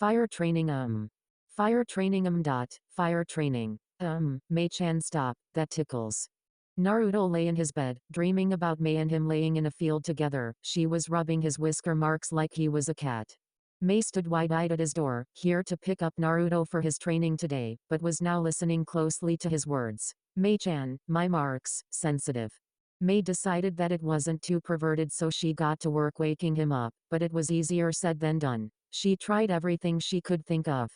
Fire training Fire training Fire training. Mei-chan stop, that tickles. Naruto lay in his bed, dreaming about Mei and him laying in a field together. She was rubbing his whisker marks like he was a cat. Mei stood wide-eyed at his door, here to pick up Naruto for his training today, but was now listening closely to his words. Mei-chan, my marks, sensitive. Mei decided that it wasn't too perverted, so she got to work waking him up, but it was easier said than done. She tried everything she could think of.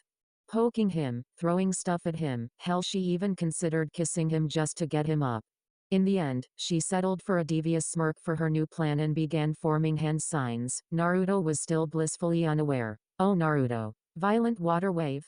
Poking him, throwing stuff at him, hell, she even considered kissing him just to get him up. In the end, she settled for a devious smirk for her new plan and began forming hand signs. Naruto was still blissfully unaware. Oh Naruto. Violent water wave.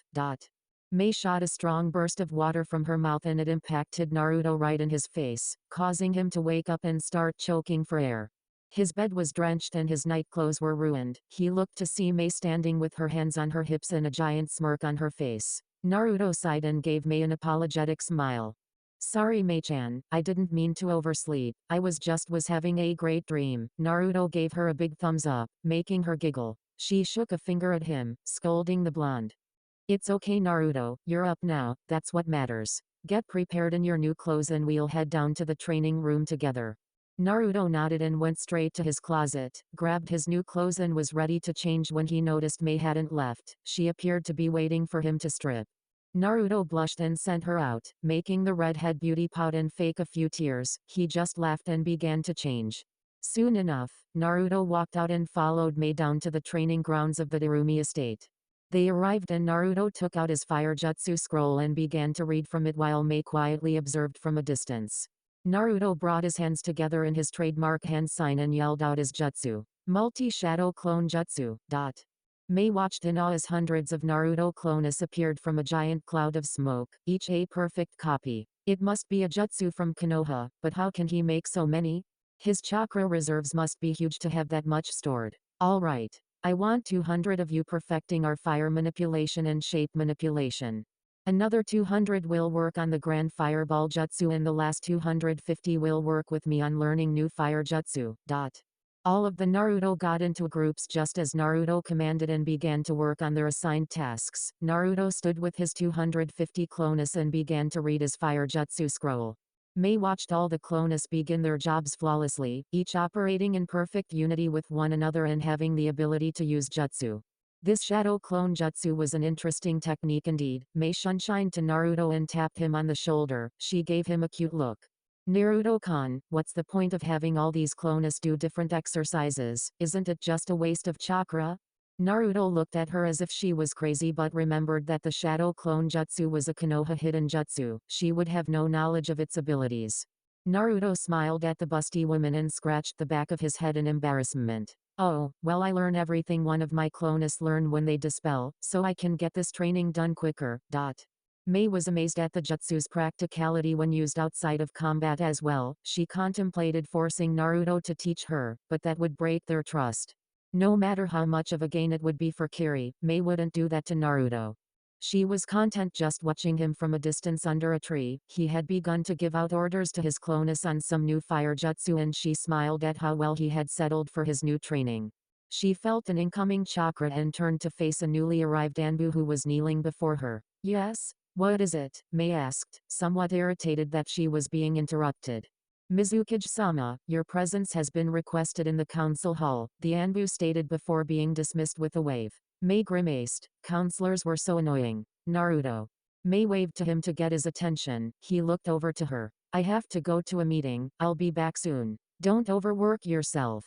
Mei shot a strong burst of water from her mouth and it impacted Naruto right in his face, causing him to wake up and start choking for air. His bed was drenched and his nightclothes were ruined. He looked to see Mei standing with her hands on her hips and a giant smirk on her face. Naruto sighed and gave Mei an apologetic smile. Sorry Mei-chan, I didn't mean to oversleep, I was having a great dream. Naruto gave her a big thumbs up, making her giggle. She shook a finger at him, scolding the blonde. It's okay Naruto, you're up now, that's what matters. Get prepared in your new clothes and we'll head down to the training room together. Naruto nodded and went straight to his closet, grabbed his new clothes and was ready to change when he noticed Mei hadn't left. She appeared to be waiting for him to strip. Naruto blushed and sent her out, making the redhead beauty pout and fake a few tears. He just laughed and began to change. Soon enough, Naruto walked out and followed Mei down to the training grounds of the Darumi estate. They arrived and Naruto took out his fire jutsu scroll and began to read from it while Mei quietly observed from a distance. Naruto brought his hands together in his trademark hand sign and yelled out his jutsu. Multi-shadow clone jutsu. Mei watched in awe as hundreds of Naruto clones appeared from a giant cloud of smoke, each a perfect copy. It must be a jutsu from Konoha, but how can he make so many? His chakra reserves must be huge to have that much stored. Alright. I want 200 of you perfecting our fire manipulation and shape manipulation. Another 200 will work on the grand fireball jutsu and the last 250 will work with me on learning new fire jutsu. All of the Naruto got into groups just as Naruto commanded and began to work on their assigned tasks. Naruto stood with his 250 clones and began to read his fire jutsu scroll. Mei watched all the clones begin their jobs flawlessly, each operating in perfect unity with one another and having the ability to use jutsu. This shadow clone jutsu was an interesting technique indeed. Mei shined to Naruto and tapped him on the shoulder. She gave him a cute look. Naruto-kun, what's the point of having all these clones do different exercises? Isn't it just a waste of chakra? Naruto looked at her as if she was crazy but remembered that the shadow clone jutsu was a Konoha hidden jutsu. She would have no knowledge of its abilities. Naruto smiled at the busty woman and scratched the back of his head in embarrassment. Oh, well, I learn everything one of my clones learn when they dispel, so I can get this training done quicker. Mei was amazed at the jutsu's practicality when used outside of combat as well. She contemplated forcing Naruto to teach her, but that would break their trust. No matter how much of a gain it would be for Kiri, Mei wouldn't do that to Naruto. She was content just watching him from a distance under a tree. He had begun to give out orders to his clones on some new fire jutsu and she smiled at how well he had settled for his new training. She felt an incoming chakra and turned to face a newly arrived Anbu who was kneeling before her. Yes? What is it? Mei asked, somewhat irritated that she was being interrupted. Mizukage-sama, your presence has been requested in the council hall, the Anbu stated before being dismissed with a wave. Mei grimaced. Counselors were so annoying. Naruto. Mei waved to him to get his attention. He looked over to her. I have to go to a meeting, I'll be back soon. Don't overwork yourself.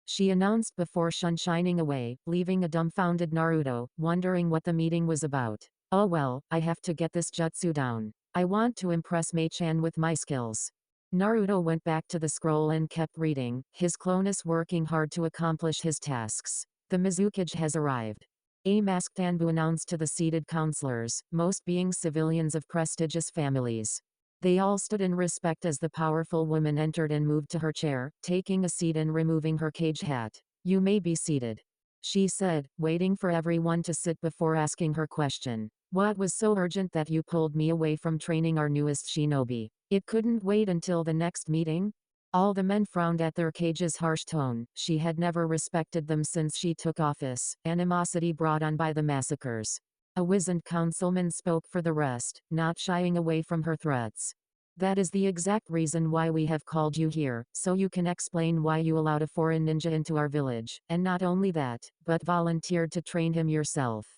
She announced before shining away, leaving a dumbfounded Naruto, wondering what the meeting was about. Oh well, I have to get this jutsu down. I want to impress Mei-chan with my skills. Naruto went back to the scroll and kept reading, his clones working hard to accomplish his tasks. The Mizukage has arrived. A masked Anbu announced to the seated counselors, most being civilians of prestigious families. They all stood in respect as the powerful woman entered and moved to her chair, taking a seat and removing her cage hat. You may be seated, she said, waiting for everyone to sit before asking her question. What was so urgent that you pulled me away from training our newest shinobi? It couldn't wait until the next meeting? All the men frowned at their Kage's harsh tone. She had never respected them since she took office, animosity brought on by the massacres. A wizened councilman spoke for the rest, not shying away from her threats. That is the exact reason why we have called you here, so you can explain why you allowed a foreign ninja into our village, and not only that, but volunteered to train him yourself.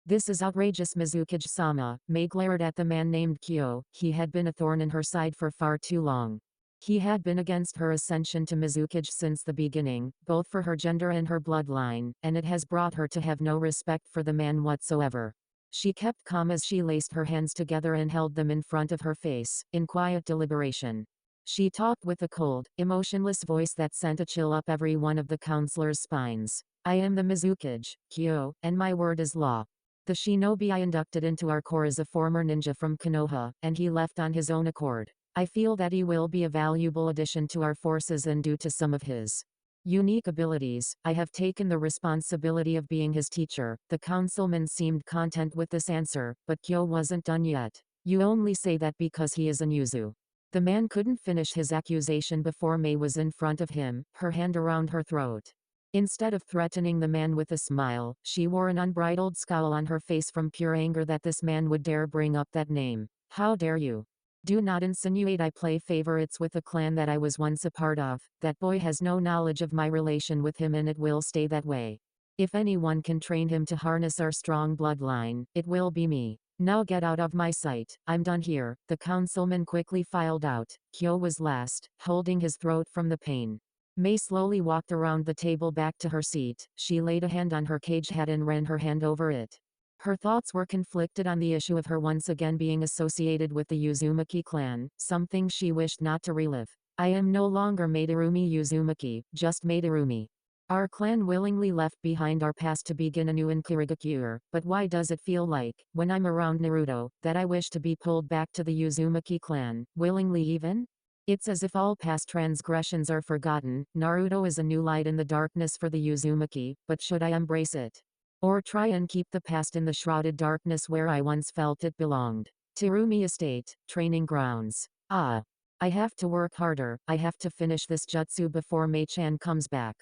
This is outrageous, Mizukage-sama. Mei glared at the man named Kyo. He had been a thorn in her side for far too long. He had been against her ascension to Mizukage since the beginning, both for her gender and her bloodline, and it has brought her to have no respect for the man whatsoever. She kept calm as she laced her hands together and held them in front of her face, in quiet deliberation. She talked with a cold, emotionless voice that sent a chill up every one of the counselors' spines. I am the Mizukage, Kyo, and my word is law. The shinobi I inducted into our corps is a former ninja from Konoha, and he left on his own accord. I feel that he will be a valuable addition to our forces, and due to some of his unique abilities, I have taken the responsibility of being his teacher. The councilman seemed content with this answer, but Kyo wasn't done yet. You only say that because he is an Yuzu. The man couldn't finish his accusation before Mei was in front of him, her hand around her throat. Instead of threatening the man with a smile, she wore an unbridled scowl on her face from pure anger that this man would dare bring up that name. How dare you? Do not insinuate I play favorites with a clan that I was once a part of. That boy has no knowledge of my relation with him, and it will stay that way. If anyone can train him to harness our strong bloodline, it will be me. Now get out of my sight. I'm done here. The councilman quickly filed out. Kyo was last, holding his throat from the pain. Mei slowly walked around the table back to her seat. She laid a hand on her cage head and ran her hand over it. Her thoughts were conflicted on the issue of her once again being associated with the Uzumaki clan, something she wished not to relive. I am no longer Madarumi Uzumaki, just Madarumi. Our clan willingly left behind our past to begin anew in Kirigakure, but why does it feel like, when I'm around Naruto, that I wish to be pulled back to the Uzumaki clan, willingly even? It's as if all past transgressions are forgotten. Naruto is a new light in the darkness for the Uzumaki, but should I embrace it? Or try and keep the past in the shrouded darkness where I once felt it belonged? Terumi Estate, Training Grounds. Ah. I have to work harder. I have to finish this jutsu before Mei-chan comes back.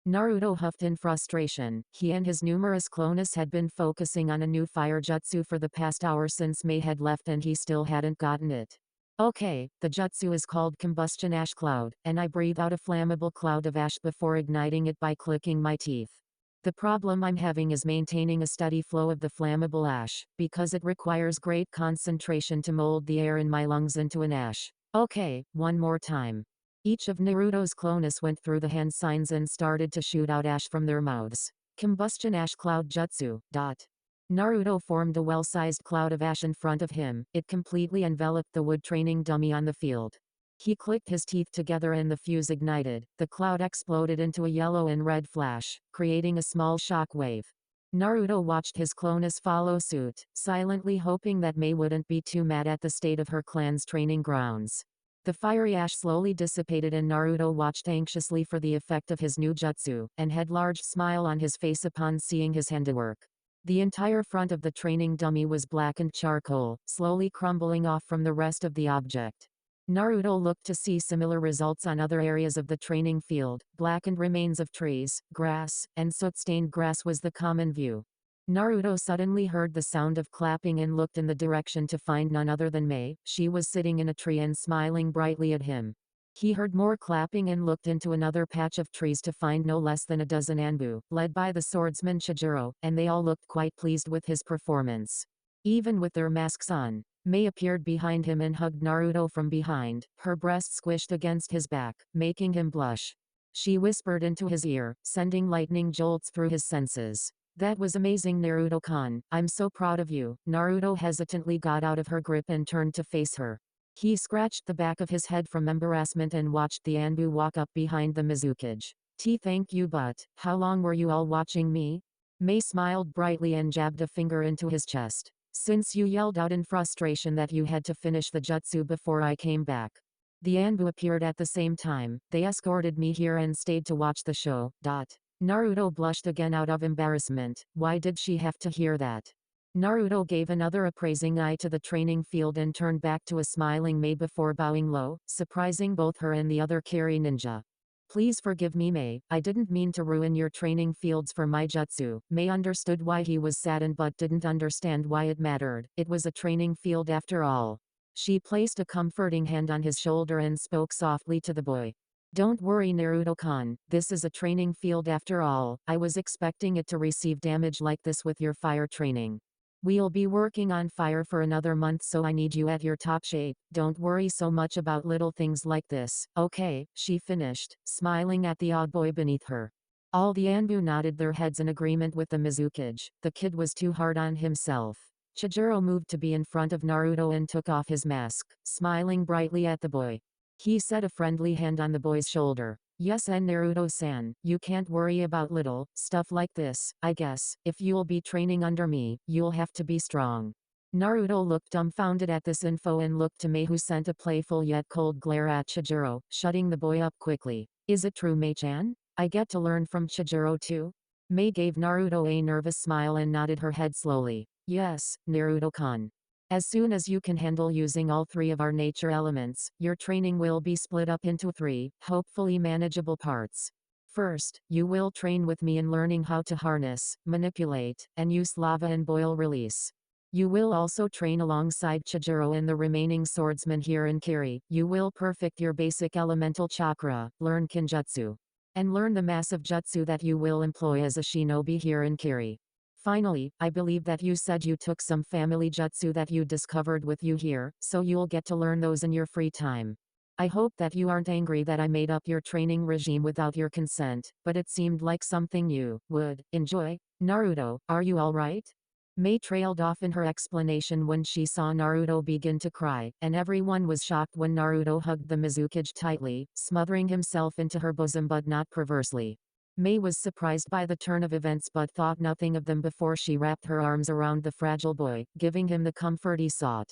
Naruto huffed in frustration. He and his numerous clones had been focusing on a new fire jutsu for the past hour since Mei had left, and he still hadn't gotten it. Okay, the jutsu is called Combustion Ash Cloud, and I breathe out a flammable cloud of ash before igniting it by clicking my teeth. The problem I'm having is maintaining a steady flow of the flammable ash, because it requires great concentration to mold the air in my lungs into an ash. Okay, one more time. Each of Naruto's clones went through the hand signs and started to shoot out ash from their mouths. Combustion Ash Cloud Jutsu. Naruto formed a well-sized cloud of ash in front of him. It completely enveloped the wood training dummy on the field. He clicked his teeth together and the fuse ignited. The cloud exploded into a yellow and red flash, creating a small shock wave. Naruto watched his clones follow suit, silently hoping that Mei wouldn't be too mad at the state of her clan's training grounds. The fiery ash slowly dissipated and Naruto watched anxiously for the effect of his new jutsu, and had a large smile on his face upon seeing his handiwork. The entire front of the training dummy was blackened charcoal, slowly crumbling off from the rest of the object. Naruto looked to see similar results on other areas of the training field. Blackened remains of trees, grass, and soot-stained grass was the common view. Naruto suddenly heard the sound of clapping and looked in the direction to find none other than Mei. She was sitting in a tree and smiling brightly at him. He heard more clapping and looked into another patch of trees to find no less than a dozen Anbu, led by the swordsman Chijiro, and they all looked quite pleased with his performance. Even with their masks on, Mei appeared behind him and hugged Naruto from behind, her breast squished against his back, making him blush. She whispered into his ear, sending lightning jolts through his senses. That was amazing, Naruto-kun. I'm so proud of you. Naruto hesitantly got out of her grip and turned to face her. He scratched the back of his head from embarrassment and watched the Anbu walk up behind the Mizukage. Thank you, but how long were you all watching me? Mei smiled brightly and jabbed a finger into his chest. Since you yelled out in frustration that you had to finish the jutsu before I came back. The Anbu appeared at the same time. They escorted me here and stayed to watch the show. Naruto blushed again out of embarrassment. Why did she have to hear that? Naruto gave another appraising eye to the training field and turned back to a smiling Mei before bowing low, surprising both her and the other Kiri ninja. Please forgive me, Mei, I didn't mean to ruin your training fields for my jutsu. Mei understood why he was saddened but didn't understand why it mattered. It was a training field after all. She placed a comforting hand on his shoulder and spoke softly to the boy. Don't worry, Naruto-kun, this is a training field after all. I was expecting it to receive damage like this with your fire training. We'll be working on fire for another month, so I need you at your top shape. Don't worry so much about little things like this, okay? She finished, smiling at the odd boy beneath her. All the Anbu nodded their heads in agreement with the Mizukage. The kid was too hard on himself. Chijiro moved to be in front of Naruto and took off his mask, smiling brightly at the boy. He set a friendly hand on the boy's shoulder. Yes, and Naruto-san, you can't worry about little stuff like this, I guess. If you'll be training under me, you'll have to be strong. Naruto looked dumbfounded at this info and looked to Mei, who sent a playful yet cold glare at Chijiro, shutting the boy up quickly. Is it true, Mei-chan? I get to learn from Chijiro too? Mei gave Naruto a nervous smile and nodded her head slowly. Yes, Naruto-kun. As soon as you can handle using all three of our nature elements, your training will be split up into 3, hopefully manageable parts. First, you will train with me in learning how to harness, manipulate, and use lava and boil release. You will also train alongside Chijiro and the remaining swordsmen here in Kiri. You will perfect your basic elemental chakra, learn kinjutsu, and learn the massive jutsu that you will employ as a shinobi here in Kiri. Finally, I believe that you said you took some family jutsu that you discovered with you here, so you'll get to learn those in your free time. I hope that you aren't angry that I made up your training regime without your consent, but it seemed like something you would enjoy. Naruto, are you alright? Mei trailed off in her explanation when she saw Naruto begin to cry, and everyone was shocked when Naruto hugged the Mizukage tightly, smothering himself into her bosom but not perversely. Mei was surprised by the turn of events but thought nothing of them before she wrapped her arms around the fragile boy, giving him the comfort he sought.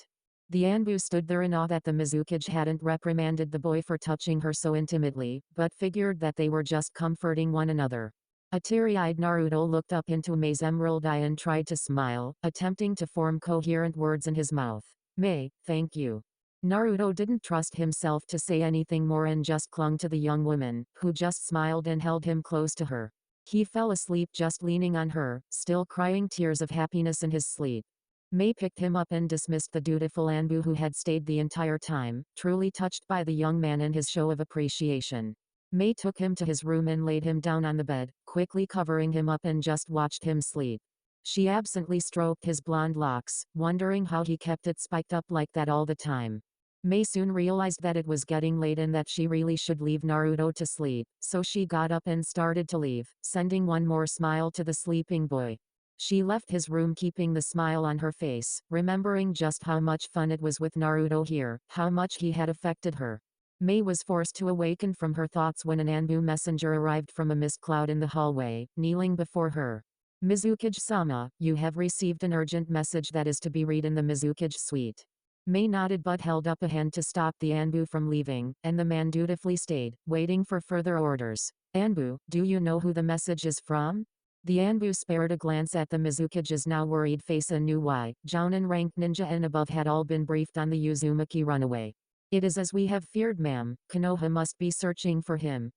The Anbu stood there in awe that the Mizukage hadn't reprimanded the boy for touching her so intimately, but figured that they were just comforting one another. A teary-eyed Naruto looked up into Mei's emerald eye and tried to smile, attempting to form coherent words in his mouth. Mei, thank you. Naruto didn't trust himself to say anything more and just clung to the young woman, who just smiled and held him close to her. He fell asleep just leaning on her, still crying tears of happiness in his sleep. Mei picked him up and dismissed the dutiful Anbu who had stayed the entire time, truly touched by the young man and his show of appreciation. Mei took him to his room and laid him down on the bed, quickly covering him up, and just watched him sleep. She absently stroked his blonde locks, wondering how he kept it spiked up like that all the time. Mei soon realized that it was getting late and that she really should leave Naruto to sleep, so she got up and started to leave, sending one more smile to the sleeping boy. She left his room keeping the smile on her face, remembering just how much fun it was with Naruto here, how much he had affected her. Mei was forced to awaken from her thoughts when an Anbu messenger arrived from a mist cloud in the hallway, kneeling before her. Mizukage-sama, you have received an urgent message that is to be read in the Mizukage suite. Mei nodded but held up a hand to stop the Anbu from leaving, and the man dutifully stayed, waiting for further orders. Anbu, do you know who the message is from? The Anbu spared a glance at the Mizukage's now worried face and knew why. Jounin ranked ninja and above had all been briefed on the Uzumaki runaway. It is as we have feared, ma'am. Konoha must be searching for him.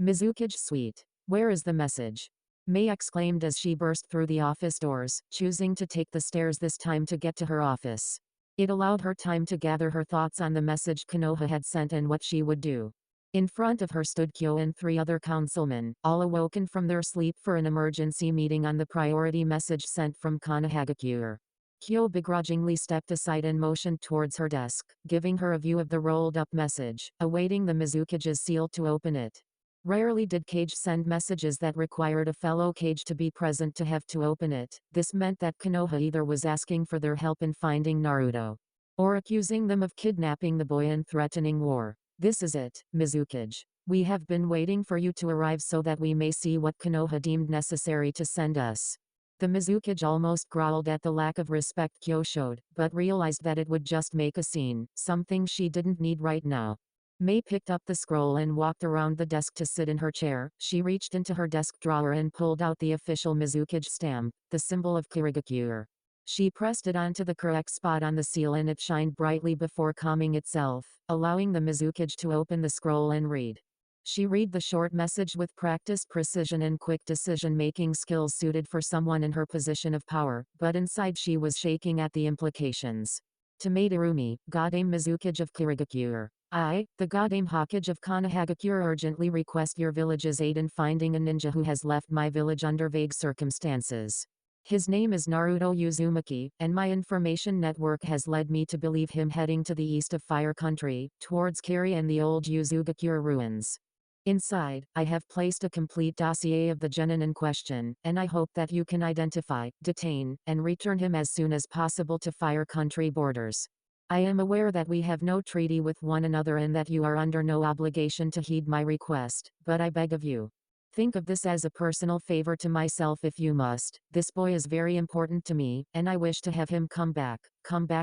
Mizukage suite. Where is the message? Mei exclaimed as she burst through the office doors, choosing to take the stairs this time to get to her office. It allowed her time to gather her thoughts on the message Konoha had sent and what she would do. In front of her stood Kyo and 3 other councilmen, all awoken from their sleep for an emergency meeting on the priority message sent from Konohagakure. Kyo begrudgingly stepped aside and motioned towards her desk, giving her a view of the rolled-up message, awaiting the Mizukage's seal to open it. Rarely did Kage send messages that required a fellow Kage to be present to have to open it. This meant that Konoha either was asking for their help in finding Naruto, or accusing them of kidnapping the boy and threatening war. This is it, Mizukage. We have been waiting for you to arrive so that we may see what Konoha deemed necessary to send us. The Mizukage almost growled at the lack of respect Kyo showed, but realized that it would just make a scene, something she didn't need right now. Mei picked up the scroll and walked around the desk to sit in her chair. She reached into her desk drawer and pulled out the official Mizukage stamp, the symbol of Kirigakure. She pressed it onto the correct spot on the seal and it shined brightly before calming itself, allowing the Mizukage to open the scroll and read. She read the short message with practiced precision and quick decision-making skills suited for someone in her position of power, but inside she was shaking at the implications. To Madarumi, Godame Mizukage of Kirigakure. I, the Godame Hokage of Konohagakure, urgently request your village's aid in finding a ninja who has left my village under vague circumstances. His name is Naruto Uzumaki, and my information network has led me to believe him heading to the east of Fire Country, towards Kiri and the old Uzugakure ruins. Inside, I have placed a complete dossier of the genin in question, and I hope that you can identify, detain, and return him as soon as possible to Fire Country borders. I am aware that we have no treaty with one another and that you are under no obligation to heed my request, but I beg of you. Think of this as a personal favor to myself if you must. This boy is very important to me, and I wish to have him come back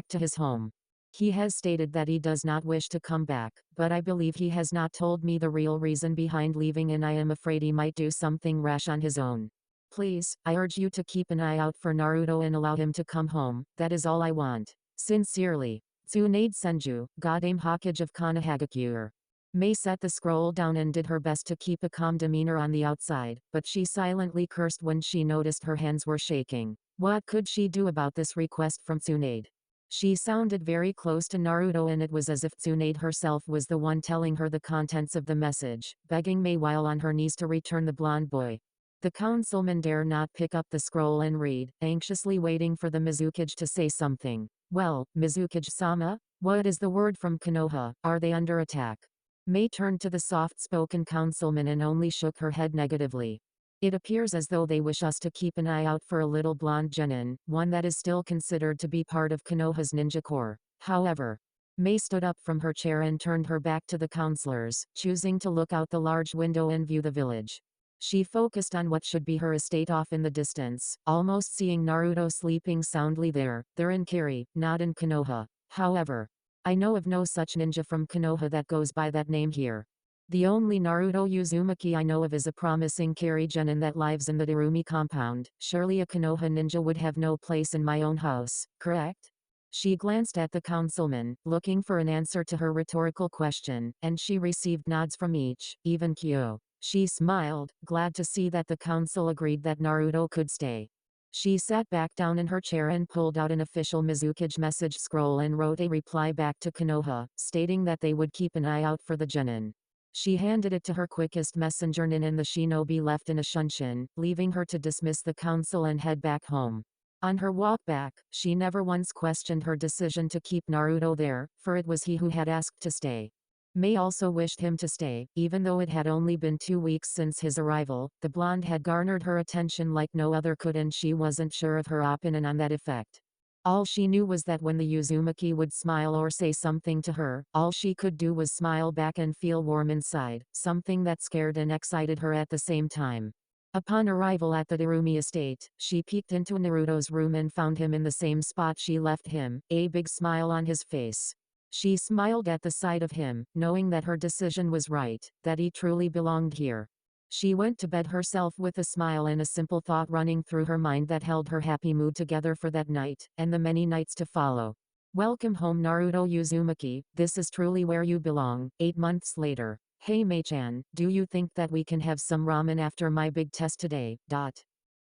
to his home. He has stated that he does not wish to come back, but I believe he has not told me the real reason behind leaving and I am afraid he might do something rash on his own. Please, I urge you to keep an eye out for Naruto and allow him to come home. That is all I want. Sincerely. Tsunade Senju, Godame Hokage of Konohagakure. Mei set the scroll down and did her best to keep a calm demeanor on the outside, but she silently cursed when she noticed her hands were shaking. What could she do about this request from Tsunade? She sounded very close to Naruto and it was as if Tsunade herself was the one telling her the contents of the message, begging Mei while on her knees to return the blonde boy. The councilman dare not pick up the scroll and read, anxiously waiting for the Mizukage to say something. Well, Mizukage-sama? What is the word from Konoha? Are they under attack? Mei turned to the soft-spoken councilman and only shook her head negatively. It appears as though they wish us to keep an eye out for a little blonde genin, one that is still considered to be part of Konoha's ninja corps. However, Mei stood up from her chair and turned her back to the counselors, choosing to look out the large window and view the village. She focused on what should be her estate off in the distance, almost seeing Naruto sleeping soundly there. They're in Kiri, not in Konoha. However, I know of no such ninja from Konoha that goes by that name here. The only Naruto Uzumaki I know of is a promising Kiri genin that lives in the Darumi compound. Surely a Konoha ninja would have no place in my own house, correct? She glanced at the councilman, looking for an answer to her rhetorical question, and she received nods from each, even Kyo. She smiled, glad to see that the council agreed that Naruto could stay. She sat back down in her chair and pulled out an official Mizukage message scroll and wrote a reply back to Konoha, stating that they would keep an eye out for the genin. She handed it to her quickest messenger Nin and the shinobi left in a shunshin, leaving her to dismiss the council and head back home. On her walk back, she never once questioned her decision to keep Naruto there, for it was he who had asked to stay. Mei also wished him to stay, even though it had only been 2 weeks since his arrival. The blonde had garnered her attention like no other could and she wasn't sure of her opinion on that effect. All she knew was that when the Uzumaki would smile or say something to her, all she could do was smile back and feel warm inside, something that scared and excited her at the same time. Upon arrival at the Darumi estate, she peeked into Naruto's room and found him in the same spot she left him, a big smile on his face. She smiled at the sight of him, knowing that her decision was right, that he truly belonged here. She went to bed herself with a smile and a simple thought running through her mind that held her happy mood together for that night, and the many nights to follow. Welcome home Naruto Uzumaki, this is truly where you belong. 8 months later. Hey Mei-chan, do you think that we can have some ramen after my big test today?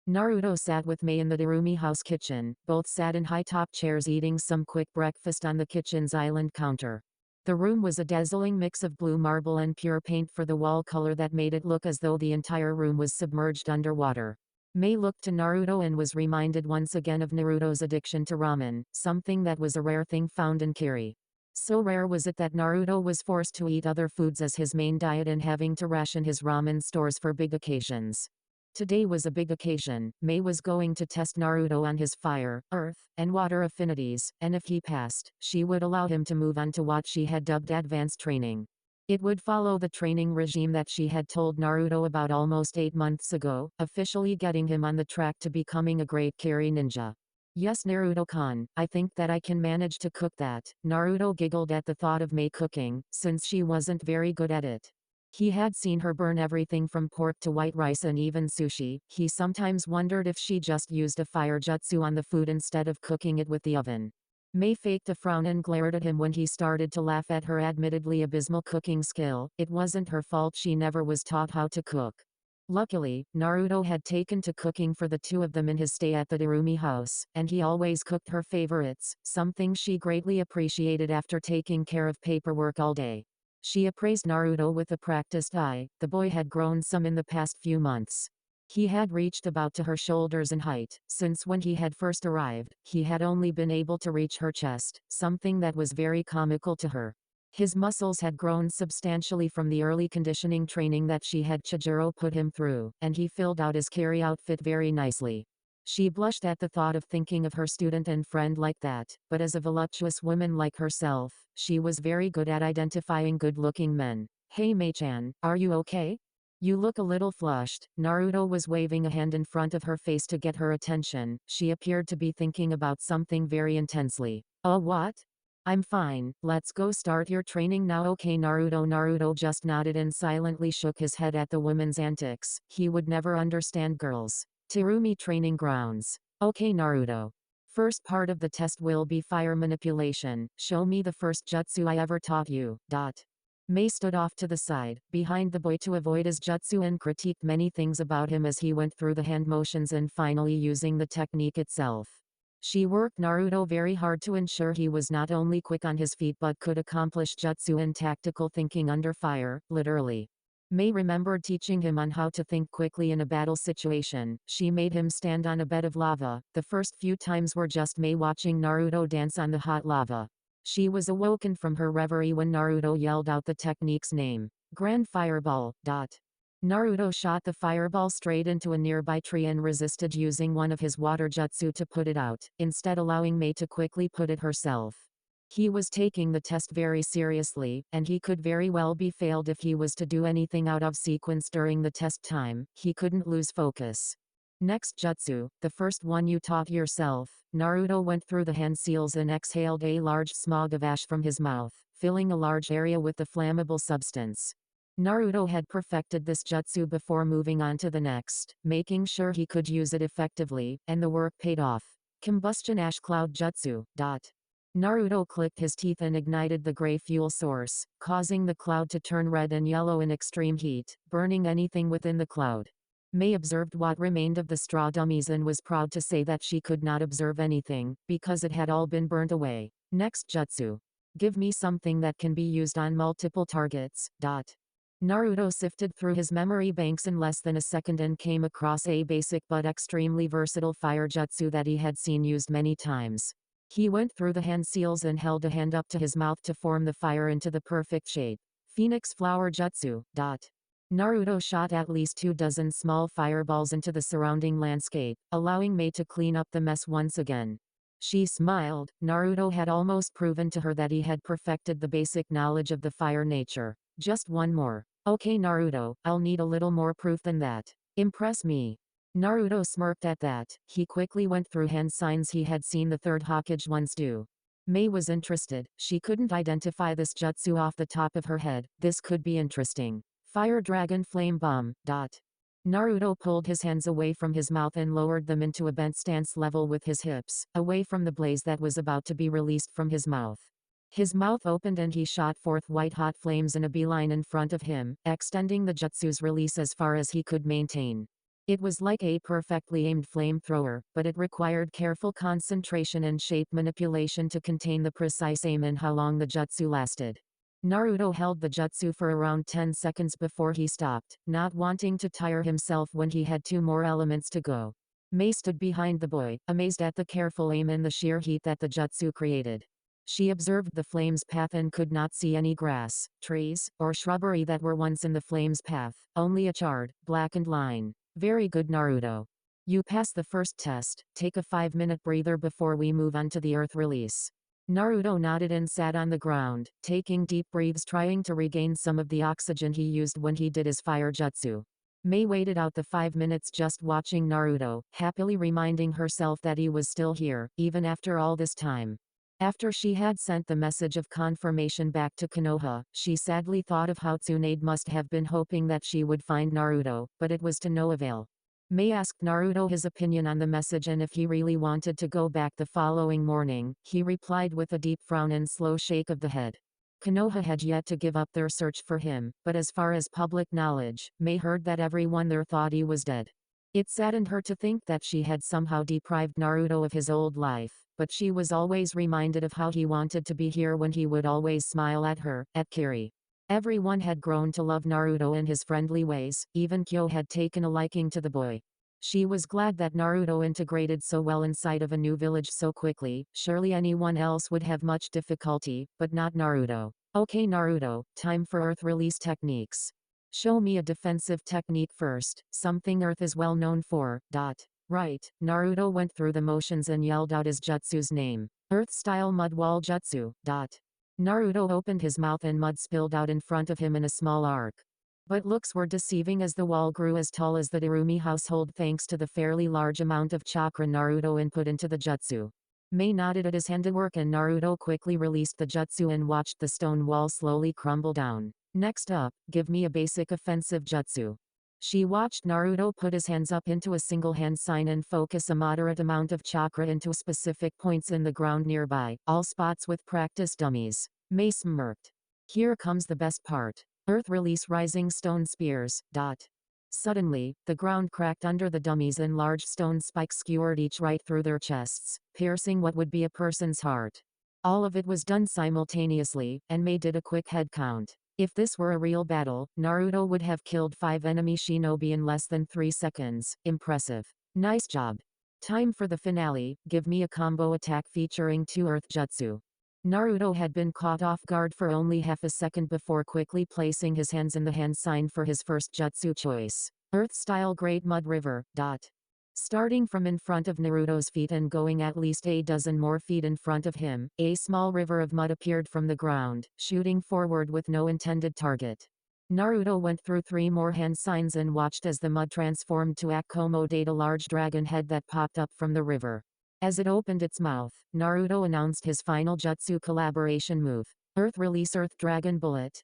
Naruto sat with Mei in the Darumi house kitchen. Both sat in high-top chairs eating some quick breakfast on the kitchen's island counter. The room was a dazzling mix of blue marble and pure paint for the wall color that made it look as though the entire room was submerged underwater. Mei looked to Naruto and was reminded once again of Naruto's addiction to ramen, something that was a rare thing found in Kiri. So rare was it that Naruto was forced to eat other foods as his main diet and having to ration his ramen stores for big occasions. Today was a big occasion. Mei was going to test Naruto on his fire, earth, and water affinities, and if he passed, she would allow him to move on to what she had dubbed advanced training. It would follow the training regime that she had told Naruto about almost 8 months ago, officially getting him on the track to becoming a great Kiri ninja. Yes Naruto-kun, I think that I can manage to cook that. Naruto giggled at the thought of Mei cooking, since she wasn't very good at it. He had seen her burn everything from pork to white rice and even sushi. He sometimes wondered if she just used a fire jutsu on the food instead of cooking it with the oven. Mei faked a frown and glared at him when he started to laugh at her admittedly abysmal cooking skill. It wasn't her fault she never was taught how to cook. Luckily, Naruto had taken to cooking for the two of them in his stay at the Darumi house, and he always cooked her favorites, something she greatly appreciated after taking care of paperwork all day. She appraised Naruto with a practiced eye. The boy had grown some in the past few months. He had reached about to her shoulders in height. Since when he had first arrived, he had only been able to reach her chest, something that was very comical to her. His muscles had grown substantially from the early conditioning training that she had Chijiro put him through, and he filled out his carry outfit very nicely. She blushed at the thought of thinking of her student and friend like that, but as a voluptuous woman like herself, she was very good at identifying good-looking men. "Hey Mei-chan, are you okay? You look a little flushed." Naruto was waving a hand in front of her face to get her attention. She appeared to be thinking about something very intensely. What? I'm fine, let's go start your training now. Okay Naruto. Naruto just nodded and silently shook his head at the woman's antics. He would never understand girls. Terumi training grounds. Okay Naruto. First part of the test will be fire manipulation. Show me the first jutsu I ever taught you. Mei stood off to the side, behind the boy to avoid his jutsu and critiqued many things about him as he went through the hand motions and finally using the technique itself. She worked Naruto very hard to ensure he was not only quick on his feet but could accomplish jutsu and tactical thinking under fire, literally. Mei remembered teaching him on how to think quickly in a battle situation. She made him stand on a bed of lava. The first few times were just Mei watching Naruto dance on the hot lava. She was awoken from her reverie when Naruto yelled out the technique's name. Grand Fireball. Naruto shot the fireball straight into a nearby tree and resisted using one of his water jutsu to put it out, instead allowing Mei to quickly put it herself. He was taking the test very seriously, and he could very well be failed if he was to do anything out of sequence during the test time. He couldn't lose focus. Next jutsu, the first one you taught yourself. Naruto went through the hand seals and exhaled a large smog of ash from his mouth, filling a large area with the flammable substance. Naruto had perfected this jutsu before moving on to the next, making sure he could use it effectively, and the work paid off. Combustion ash cloud jutsu. Naruto clicked his teeth and ignited the gray fuel source, causing the cloud to turn red and yellow in extreme heat, burning anything within the cloud. Mei observed what remained of the straw dummies and was proud to say that she could not observe anything, because it had all been burnt away. Next jutsu. Give me something that can be used on multiple targets. Naruto sifted through his memory banks in less than a second and came across a basic but extremely versatile fire jutsu that he had seen used many times. He went through the hand seals and held a hand up to his mouth to form the fire into the perfect shape. Phoenix Flower Jutsu. Naruto shot at least 24 small fireballs into the surrounding landscape, allowing Mei to clean up the mess once again. She smiled. Naruto had almost proven to her that he had perfected the basic knowledge of the fire nature. Just one more. Okay Naruto, I'll need a little more proof than that. Impress me. Naruto smirked at that. He quickly went through hand signs he had seen the third Hokage ones do. Mei was interested. She couldn't identify this jutsu off the top of her head. This could be interesting. Fire Dragon Flame Bomb. Naruto pulled his hands away from his mouth and lowered them into a bent stance level with his hips, away from the blaze that was about to be released from his mouth. His mouth opened and he shot forth white-hot flames in a beeline in front of him, extending the jutsu's release as far as he could maintain. It was like a perfectly aimed flamethrower, but it required careful concentration and shape manipulation to contain the precise aim and how long the jutsu lasted. Naruto held the jutsu for around 10 seconds before he stopped, not wanting to tire himself when he had 2 more elements to go. Mei stood behind the boy, amazed at the careful aim and the sheer heat that the jutsu created. She observed the flame's path and could not see any grass, trees, or shrubbery that were once in the flame's path, only a charred, blackened line. Very good Naruto. You passed the first test. Take a 5-minute breather before we move on to the earth release. Naruto nodded and sat on the ground, taking deep breaths trying to regain some of the oxygen he used when he did his fire jutsu. Mei waited out the 5 minutes just watching Naruto, happily reminding herself that he was still here, even after all this time. After she had sent the message of confirmation back to Konoha, she sadly thought of how Tsunade must have been hoping that she would find Naruto, but it was to no avail. Mei asked Naruto his opinion on the message and if he really wanted to go back the following morning. He replied with a deep frown and slow shake of the head. Konoha had yet to give up their search for him, but as far as public knowledge, Mei heard that everyone there thought he was dead. It saddened her to think that she had somehow deprived Naruto of his old life, but she was always reminded of how he wanted to be here when he would always smile at her, at Kiri. Everyone had grown to love Naruto in his friendly ways, even Kyo had taken a liking to the boy. She was glad that Naruto integrated so well inside of a new village so quickly. Surely anyone else would have much difficulty, but not Naruto. Okay Naruto, time for Earth release techniques. Show me a defensive technique first, something Earth is well known for. Right, Naruto went through the motions and yelled out his jutsu's name. Earth-style mud wall jutsu. Naruto opened his mouth and mud spilled out in front of him in a small arc. But looks were deceiving as the wall grew as tall as the Darumi household thanks to the fairly large amount of chakra Naruto input into the jutsu. Mei nodded at his handiwork and Naruto quickly released the jutsu and watched the stone wall slowly crumble down. Next up, give me a basic offensive jutsu. She watched Naruto put his hands up into a single hand sign and focus a moderate amount of chakra into specific points in the ground nearby, all spots with practice dummies. Mei smirked. Here comes the best part. Earth release rising stone spears. Suddenly, the ground cracked under the dummies and large stone spikes skewered each right through their chests, piercing what would be a person's heart. All of it was done simultaneously, and Mei did a quick head count. If this were a real battle, Naruto would have killed 5 enemy shinobi in less than 3 seconds. Impressive. Nice job. Time for the finale, give me a combo attack featuring 2 earth jutsu. Naruto had been caught off guard for only half a second before quickly placing his hands in the hand sign for his first jutsu choice. Earth-style Great Mud River. Starting from in front of Naruto's feet and going at least a dozen more feet in front of him, a small river of mud appeared from the ground, shooting forward with no intended target. Naruto went through 3 more hand signs and watched as the mud transformed to accommodate a large dragon head that popped up from the river. As it opened its mouth, Naruto announced his final jutsu collaboration move. Earth Release Earth Dragon Bullet.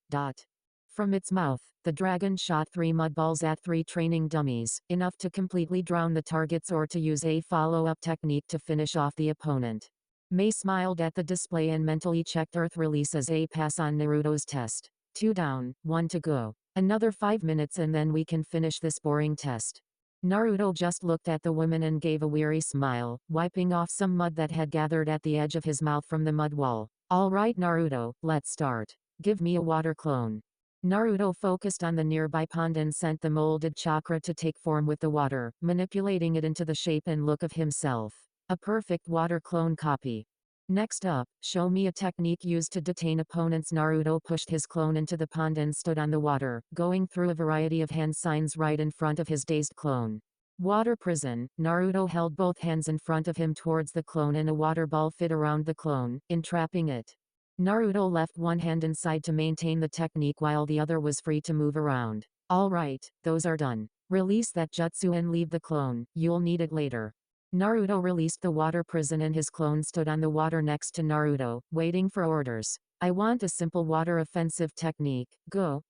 From its mouth, the dragon shot 3 mud balls at 3 training dummies, enough to completely drown the targets or to use a follow-up technique to finish off the opponent. Mei smiled at the display and mentally checked Earth Release as a pass on Naruto's test. 2 down, 1 to go. Another 5 minutes and then we can finish this boring test. Naruto just looked at the woman and gave a weary smile, wiping off some mud that had gathered at the edge of his mouth from the mud wall. Alright Naruto, let's start. Give me a water clone. Naruto focused on the nearby pond and sent the molded chakra to take form with the water, manipulating it into the shape and look of himself. A perfect water clone copy. Next up, show me a technique used to detain opponents. Naruto pushed his clone into the pond and stood on the water, going through a variety of hand signs right in front of his dazed clone. Water prison. Naruto held both hands in front of him towards the clone and a water ball fit around the clone, entrapping it. Naruto left one hand inside to maintain the technique while the other was free to move around. Alright, those are done. Release that jutsu and leave the clone, you'll need it later. Naruto released the water prison and his clone stood on the water next to Naruto, waiting for orders. I want a simple water offensive technique. Go.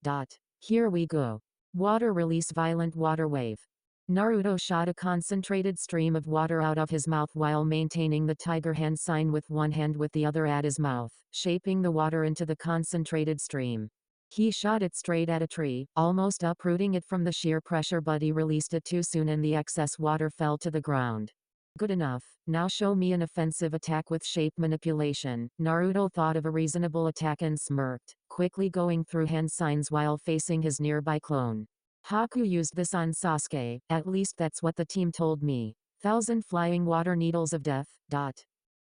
Here we go. Water release violent water wave. Naruto shot a concentrated stream of water out of his mouth while maintaining the tiger hand sign with one hand with the other at his mouth, shaping the water into the concentrated stream. He shot it straight at a tree, almost uprooting it from the sheer pressure, but he released it too soon and the excess water fell to the ground. Good enough, now show me an offensive attack with shape manipulation. Naruto thought of a reasonable attack and smirked, quickly going through hand signs while facing his nearby clone. Haku used this on Sasuke, at least that's what the team told me. 1,000 flying water needles of death.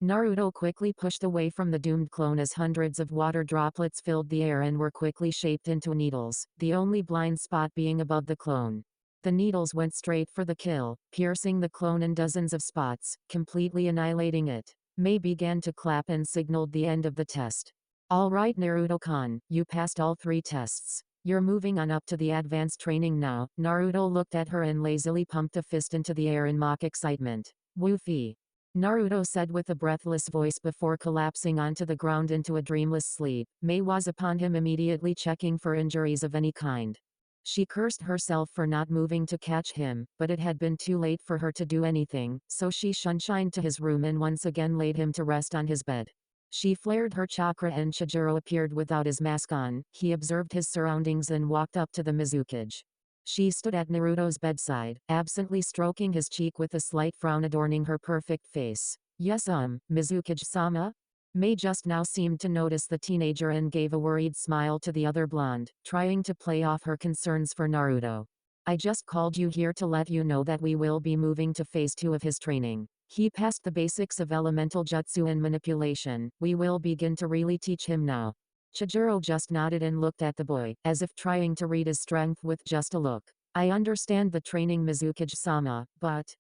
Naruto quickly pushed away from the doomed clone as hundreds of water droplets filled the air and were quickly shaped into needles, the only blind spot being above the clone. The needles went straight for the kill, piercing the clone in dozens of spots, completely annihilating it. Mei began to clap and signaled the end of the test. Alright Naruto-kun, you passed all 3 tests. You're moving on up to the advanced training now. Naruto looked at her and lazily pumped a fist into the air in mock excitement. Woofy. Naruto said with a breathless voice before collapsing onto the ground into a dreamless sleep. Mei was upon him immediately checking for injuries of any kind. She cursed herself for not moving to catch him, but it had been too late for her to do anything, so she shunshined to his room and once again laid him to rest on his bed. She flared her chakra and Chijiro appeared without his mask on. He observed his surroundings and walked up to the Mizukage. She stood at Naruto's bedside, absently stroking his cheek with a slight frown adorning her perfect face. Yes, Mizukage-sama? Mei just now seemed to notice the teenager and gave a worried smile to the other blonde, trying to play off her concerns for Naruto. I just called you here to let you know that we will be moving to phase 2 of his training. He passed the basics of elemental jutsu and manipulation. We will begin to really teach him now. Chijiro just nodded and looked at the boy, as if trying to read his strength with just a look. I understand the training, Mizukage-sama, but,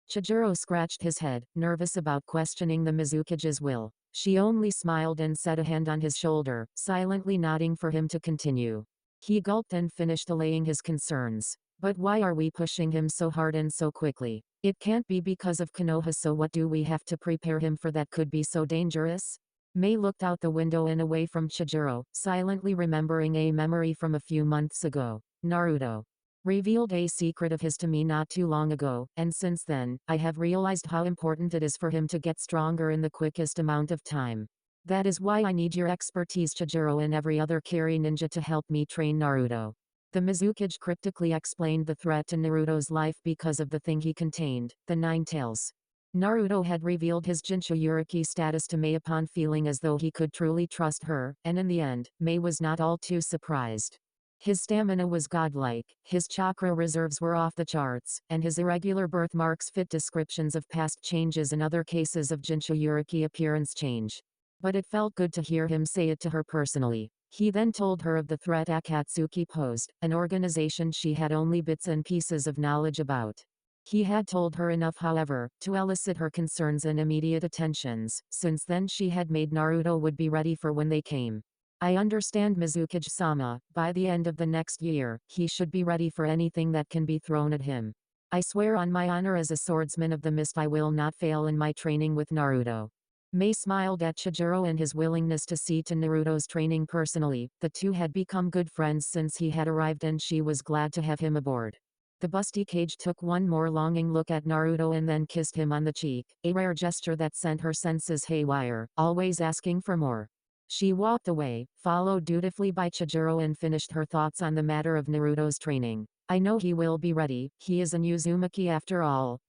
Chijiro scratched his head, nervous about questioning the Mizukage's will. She only smiled and set a hand on his shoulder, silently nodding for him to continue. He gulped and finished allaying his concerns. But why are we pushing him so hard and so quickly? It can't be because of Konoha, so what do we have to prepare him for that could be so dangerous? Mei looked out the window and away from Chijiro, silently remembering a memory from a few months ago. Naruto revealed a secret of his to me not too long ago, and since then, I have realized how important it is for him to get stronger in the quickest amount of time. That is why I need your expertise, Chijiro, and every other Kiri ninja to help me train Naruto. The Mizukage cryptically explained the threat to Naruto's life because of the thing he contained, the Nine Tails. Naruto had revealed his Jinchuriki status to Mei upon feeling as though he could truly trust her, and in the end, Mei was not all too surprised. His stamina was godlike, his chakra reserves were off the charts, and his irregular birthmarks fit descriptions of past changes and other cases of Jinchuriki appearance change. But it felt good to hear him say it to her personally. He then told her of the threat Akatsuki posed, an organization she had only bits and pieces of knowledge about. He had told her enough, however, to elicit her concerns and immediate attentions. Since then she had made Naruto would be ready for when they came. I understand, Mizukage-sama, by the end of the next year, he should be ready for anything that can be thrown at him. I swear on my honor as a swordsman of the mist I will not fail in my training with Naruto. Mei smiled at Chijiro and his willingness to see to Naruto's training personally. The two had become good friends since he had arrived and she was glad to have him aboard. The busty kage took one more longing look at Naruto and then kissed him on the cheek, a rare gesture that sent her senses haywire, always asking for more. She walked away, followed dutifully by Chijiro, and finished her thoughts on the matter of Naruto's training. I know he will be ready, he is an Uzumaki after all.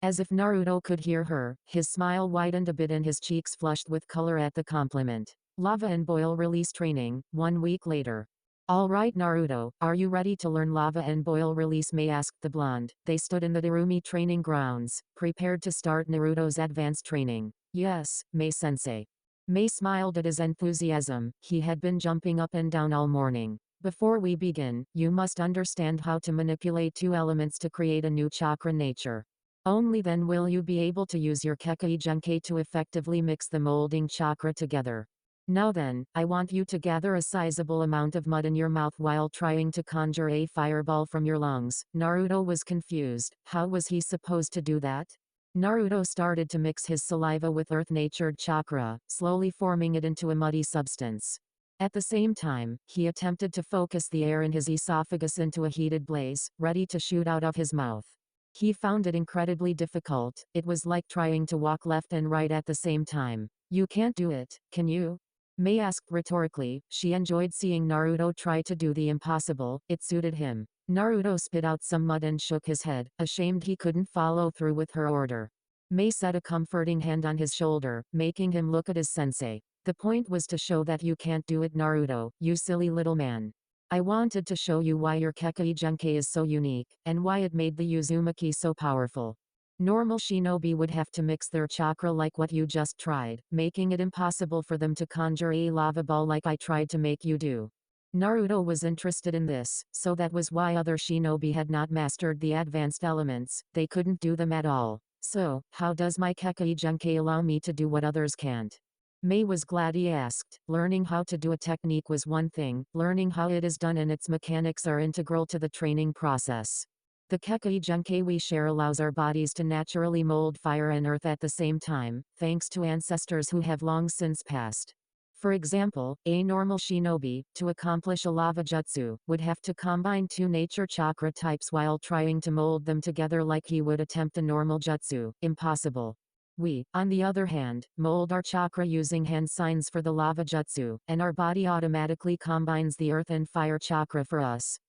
As if Naruto could hear her, his smile widened a bit and his cheeks flushed with color at the compliment. Lava and boil release training, 1 week later. Alright Naruto, are you ready to learn lava and boil release? Mei asked the blonde. They stood in the Darumi training grounds, prepared to start Naruto's advanced training. Yes, Mei-sensei. Mei smiled at his enthusiasm. He had been jumping up and down all morning. Before we begin, you must understand how to manipulate two elements to create a new chakra nature. Only then will you be able to use your kage genkai to effectively mix the molding chakra together. Now then, I want you to gather a sizable amount of mud in your mouth while trying to conjure a fireball from your lungs. Naruto was confused. How was he supposed to do that? Naruto started to mix his saliva with earth-natured chakra, slowly forming it into a muddy substance. At the same time, he attempted to focus the air in his esophagus into a heated blaze, ready to shoot out of his mouth. He found it incredibly difficult. It was like trying to walk left and right at the same time. You can't do it, can you? Mei asked rhetorically. She enjoyed seeing Naruto try to do the impossible, it suited him. Naruto spit out some mud and shook his head, ashamed he couldn't follow through with her order. Mei set a comforting hand on his shoulder, making him look at his sensei. The point was to show that you can't do it, Naruto, you silly little man. I wanted to show you why your kage genkai is so unique, and why it made the Uzumaki so powerful. Normal shinobi would have to mix their chakra like what you just tried, making it impossible for them to conjure a lava ball like I tried to make you do. Naruto was interested in this, so that was why other shinobi had not mastered the advanced elements, they couldn't do them at all. So, how does my kage genkai allow me to do what others can't? Mei was glad he asked. Learning how to do a technique was one thing, learning how it is done and its mechanics are integral to the training process. The kage junke we share allows our bodies to naturally mold fire and earth at the same time, thanks to ancestors who have long since passed. For example, a normal shinobi, to accomplish a lava jutsu, would have to combine two nature chakra types while trying to mold them together like he would attempt a normal jutsu. Impossible. We, on the other hand, mold our chakra using hand signs for the lava jutsu, and our body automatically combines the earth and fire chakra for us.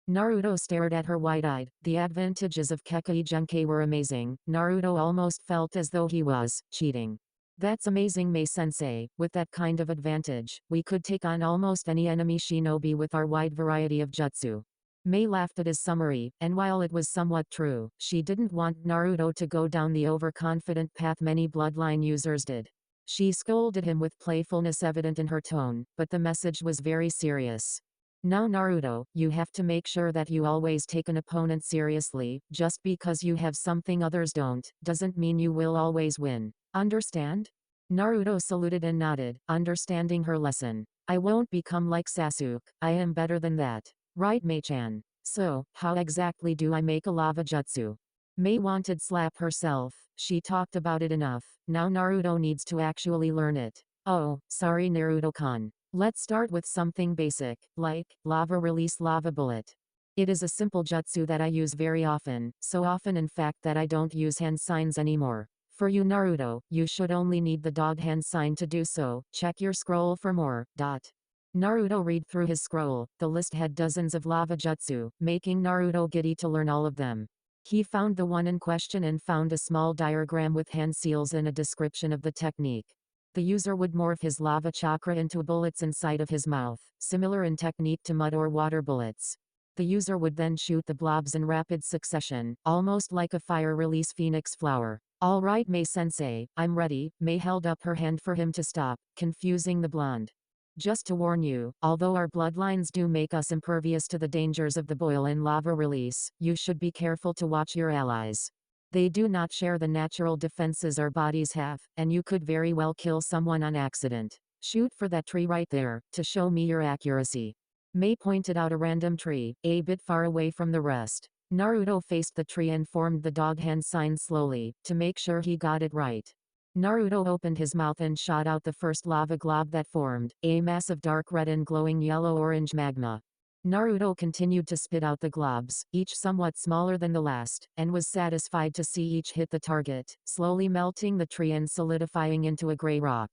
Naruto stared at her wide-eyed. The advantages of kage junke were amazing. Naruto almost felt as though he was cheating. That's amazing, Mei-sensei. With that kind of advantage, we could take on almost any enemy shinobi with our wide variety of jutsu. Mei laughed at his summary, and while it was somewhat true, she didn't want Naruto to go down the overconfident path many bloodline users did. She scolded him with playfulness evident in her tone, but the message was very serious. Now Naruto, you have to make sure that you always take an opponent seriously. Just because you have something others don't, doesn't mean you will always win. Understand? Naruto saluted and nodded, understanding her lesson. I won't become like Sasuke, I am better than that. Right, Mei-chan? So, how exactly do I make a lava jutsu? Mei wanted slap herself. She talked about it enough. Now Naruto needs to actually learn it. Oh, sorry Naruto-kun. Let's start with something basic, like lava release lava bullet. It is a simple jutsu that I use very often, so often in fact that I don't use hand signs anymore. For you Naruto, you should only need the dog hand sign to do so. Check your scroll for more. Naruto read through his scroll. The list had dozens of lava jutsu, making Naruto giddy to learn all of them. He found the one in question and found a small diagram with hand seals and a description of the technique. The user would morph his lava chakra into bullets inside of his mouth, similar in technique to mud or water bullets. The user would then shoot the blobs in rapid succession, almost like a fire release phoenix flower. All right, Mei-sensei, I'm ready. Mei held up her hand for him to stop, confusing the blonde. Just to warn you, although our bloodlines do make us impervious to the dangers of the boil and lava release, you should be careful to watch your allies. They do not share the natural defenses our bodies have, and you could very well kill someone on accident. Shoot for that tree right there, to show me your accuracy. Mei pointed out a random tree, a bit far away from the rest. Naruto faced the tree and formed the dog hand sign slowly, to make sure he got it right. Naruto opened his mouth and shot out the first lava glob that formed, a mass of dark red and glowing yellow-orange magma. Naruto continued to spit out the globs, each somewhat smaller than the last, and was satisfied to see each hit the target, slowly melting the tree and solidifying into a gray rock.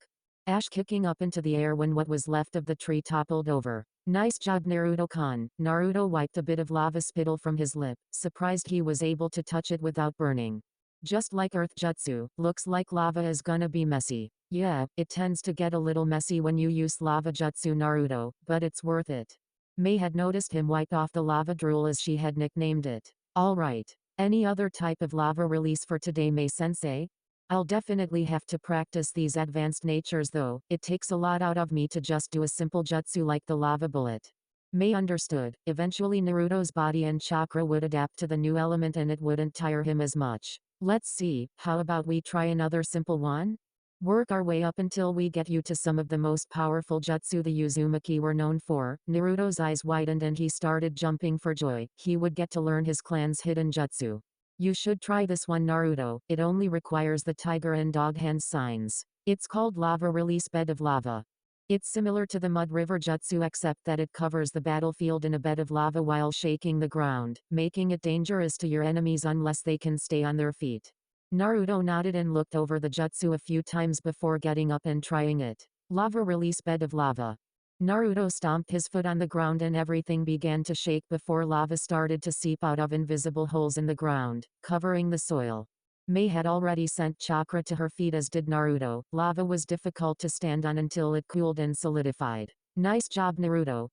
Ash kicking up into the air when what was left of the tree toppled over. Nice job Naruto-kun. Naruto wiped a bit of lava spittle from his lip, surprised he was able to touch it without burning. Just like Earth Jutsu, looks like lava is gonna be messy. Yeah, it tends to get a little messy when you use lava jutsu Naruto, but it's worth it. Mei had noticed him wipe off the lava drool as she had nicknamed it. Alright. Any other type of lava release for today Mei-sensei? I'll definitely have to practice these advanced natures though, it takes a lot out of me to just do a simple jutsu like the lava bullet. Mei understood, eventually Naruto's body and chakra would adapt to the new element and it wouldn't tire him as much. Let's see, how about we try another simple one? Work our way up until we get you to some of the most powerful jutsu the Uzumaki were known for. Naruto's eyes widened and he started jumping for joy. He would get to learn his clan's hidden jutsu. You should try this one Naruto, it only requires the tiger and dog hand signs. It's called Lava Release Bed of Lava. It's similar to the Mud River Jutsu except that it covers the battlefield in a bed of lava while shaking the ground, making it dangerous to your enemies unless they can stay on their feet. Naruto nodded and looked over the jutsu a few times before getting up and trying it. Lava Release Bed of Lava. Naruto stomped his foot on the ground and everything began to shake before lava started to seep out of invisible holes in the ground, covering the soil. Mei had already sent chakra to her feet as did Naruto. Lava was difficult to stand on until it cooled and solidified. Nice job Naruto.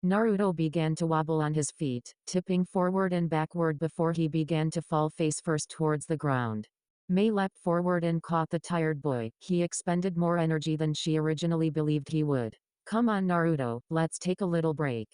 Naruto began to wobble on his feet, tipping forward and backward before he began to fall face first towards the ground. Mei leapt forward and caught the tired boy. He expended more energy than she originally believed he would. Come on Naruto, let's take a little break.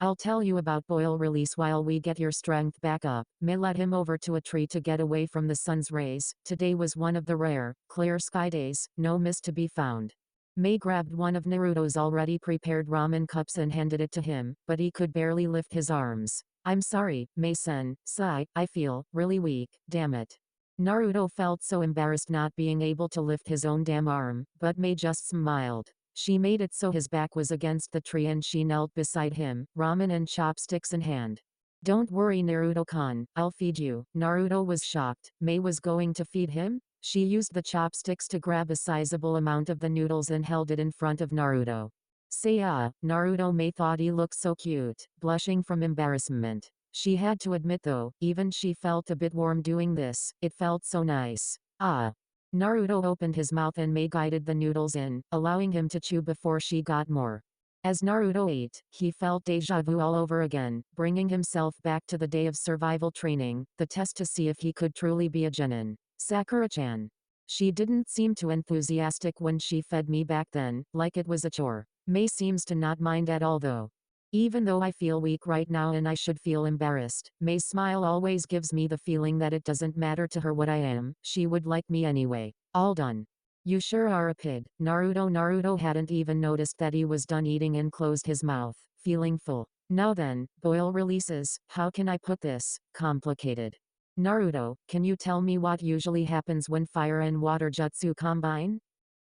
I'll tell you about boil release while we get your strength back up. Mei led him over to a tree to get away from the sun's rays. Today was one of the rare, clear sky days, no mist to be found. Mei grabbed one of Naruto's already prepared ramen cups and handed it to him, but he could barely lift his arms. I'm sorry, Mei-sen, sigh, I feel really weak, damn it. Naruto felt so embarrassed not being able to lift his own damn arm, but Mei just smiled. She made it so his back was against the tree and she knelt beside him, ramen and chopsticks in hand. Don't worry Naruto-kun, I'll feed you. Naruto was shocked. Mei was going to feed him? She used the chopsticks to grab a sizable amount of the noodles and held it in front of Naruto. Say Naruto Mei thought he looked so cute, blushing from embarrassment. She had to admit though, even she felt a bit warm doing this, it felt so nice. Naruto opened his mouth and Mei guided the noodles in, allowing him to chew before she got more. As Naruto ate, he felt deja vu all over again, bringing himself back to the day of survival training, the test to see if he could truly be a genin. Sakura-chan. She didn't seem too enthusiastic when she fed me back then, like it was a chore. Mei seems to not mind at all though. Even though I feel weak right now and I should feel embarrassed, Mei's smile always gives me the feeling that it doesn't matter to her what I am, she would like me anyway. All done. You sure are a pig. Naruto hadn't even noticed that he was done eating and closed his mouth, feeling full. Now then, boil releases, how can I put this? Complicated. Naruto, can you tell me what usually happens when fire and water jutsu combine?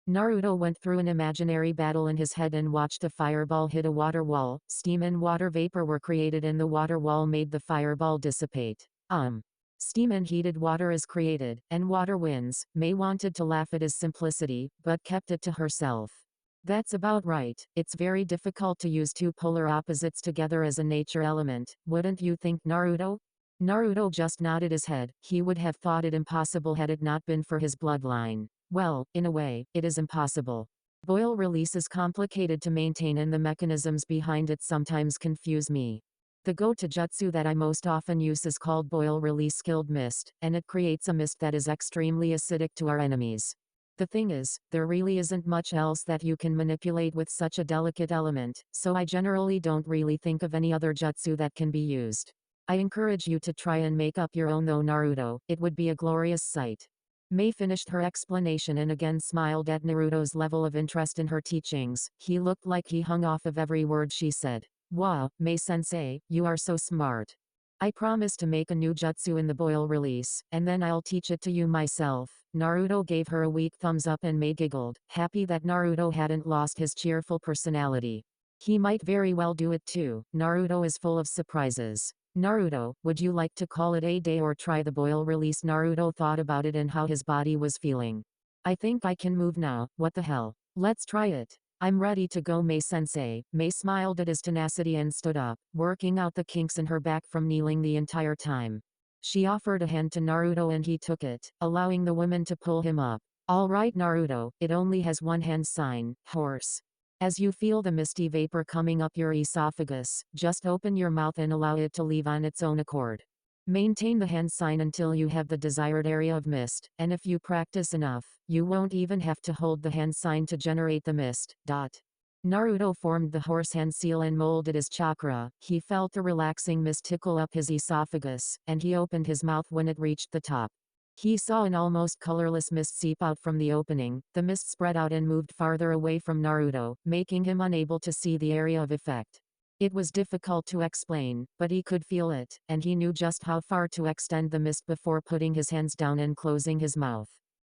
Naruto went through an imaginary battle in his head and watched a fireball hit a water wall. Steam and water vapor were created and the water wall made the fireball dissipate. Steam and heated water is created, and water wins. Mei wanted to laugh at his simplicity, but kept it to herself. That's about right. It's very difficult to use two polar opposites together as a nature element, wouldn't you think, Naruto? Naruto just nodded his head. He would have thought it impossible had it not been for his bloodline. Well, in a way, it is impossible. Boil release is complicated to maintain and the mechanisms behind it sometimes confuse me. The go-to jutsu that I most often use is called boil release skilled mist, and it creates a mist that is extremely acidic to our enemies. The thing is, there really isn't much else that you can manipulate with such a delicate element, so I generally don't really think of any other jutsu that can be used. I encourage you to try and make up your own though, Naruto, it would be a glorious sight. Mei finished her explanation and again smiled at Naruto's level of interest in her teachings. He looked like he hung off of every word she said. Wow, Mei-sensei, you are so smart. I promise to make a new jutsu in the boil release, and then I'll teach it to you myself. Naruto gave her a weak thumbs up and Mei giggled, happy that Naruto hadn't lost his cheerful personality. He might very well do it too. Naruto is full of surprises. Naruto, would you like to call it a day or try the boil release? Naruto thought about it and how his body was feeling. I think I can move now, what the hell. Let's try it. I'm ready to go, Mei-sensei. Mei smiled at his tenacity and stood up, working out the kinks in her back from kneeling the entire time. She offered a hand to Naruto and he took it, allowing the woman to pull him up. All right Naruto, it only has one hand sign, horse. As you feel the misty vapor coming up your esophagus, just open your mouth and allow it to leave on its own accord. Maintain the hand sign until you have the desired area of mist, and if you practice enough, you won't even have to hold the hand sign to generate the mist. Naruto formed the horse hand seal and molded his chakra. He felt a relaxing mist tickle up his esophagus, and he opened his mouth when it reached the top. He saw an almost colorless mist seep out from the opening. The mist spread out and moved farther away from Naruto, making him unable to see the area of effect. It was difficult to explain, but he could feel it, and he knew just how far to extend the mist before putting his hands down and closing his mouth.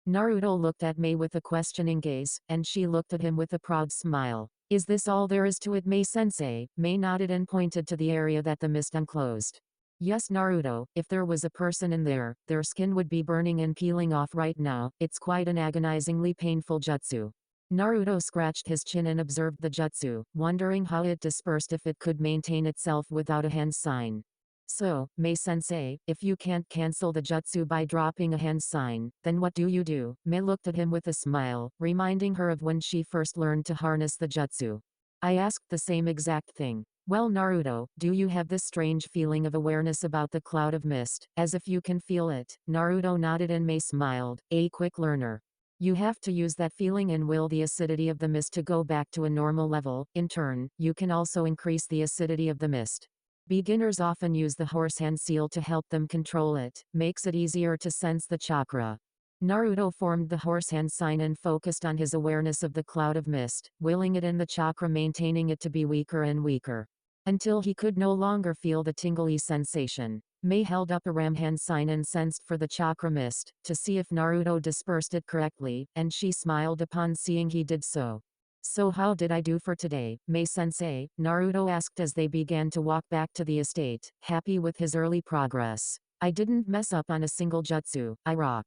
Naruto looked at Mei with a questioning gaze, and she looked at him with a proud smile. Is this all there is to it, Mei-sensei? Mei nodded and pointed to the area that the mist enclosed. Yes Naruto, if there was a person in there, their skin would be burning and peeling off right now. It's quite an agonizingly painful jutsu. Naruto scratched his chin and observed the jutsu, wondering how it dispersed if it could maintain itself without a hand sign. So, Mei-sensei, if you can't cancel the jutsu by dropping a hand sign, then what do you do? Mei looked at him with a smile, reminding her of when she first learned to harness the jutsu. I asked the same exact thing. Well Naruto, do you have this strange feeling of awareness about the cloud of mist, as if you can feel it? Naruto nodded and Mei smiled, a quick learner. You have to use that feeling and will the acidity of the mist to go back to a normal level. In turn, you can also increase the acidity of the mist. Beginners often use the horse hand seal to help them control it, makes it easier to sense the chakra. Naruto formed the horse hand sign and focused on his awareness of the cloud of mist, willing it in the chakra, maintaining it to be weaker and weaker. until he could no longer feel the tingly sensation. Mei held up a ramhand sign and sensed for the chakra mist, to see if Naruto dispersed it correctly, and she smiled upon seeing he did so. So how did I do for today, Mei-sensei? Naruto asked as they began to walk back to the estate, happy with his early progress. I didn't mess up on a single jutsu, I rock.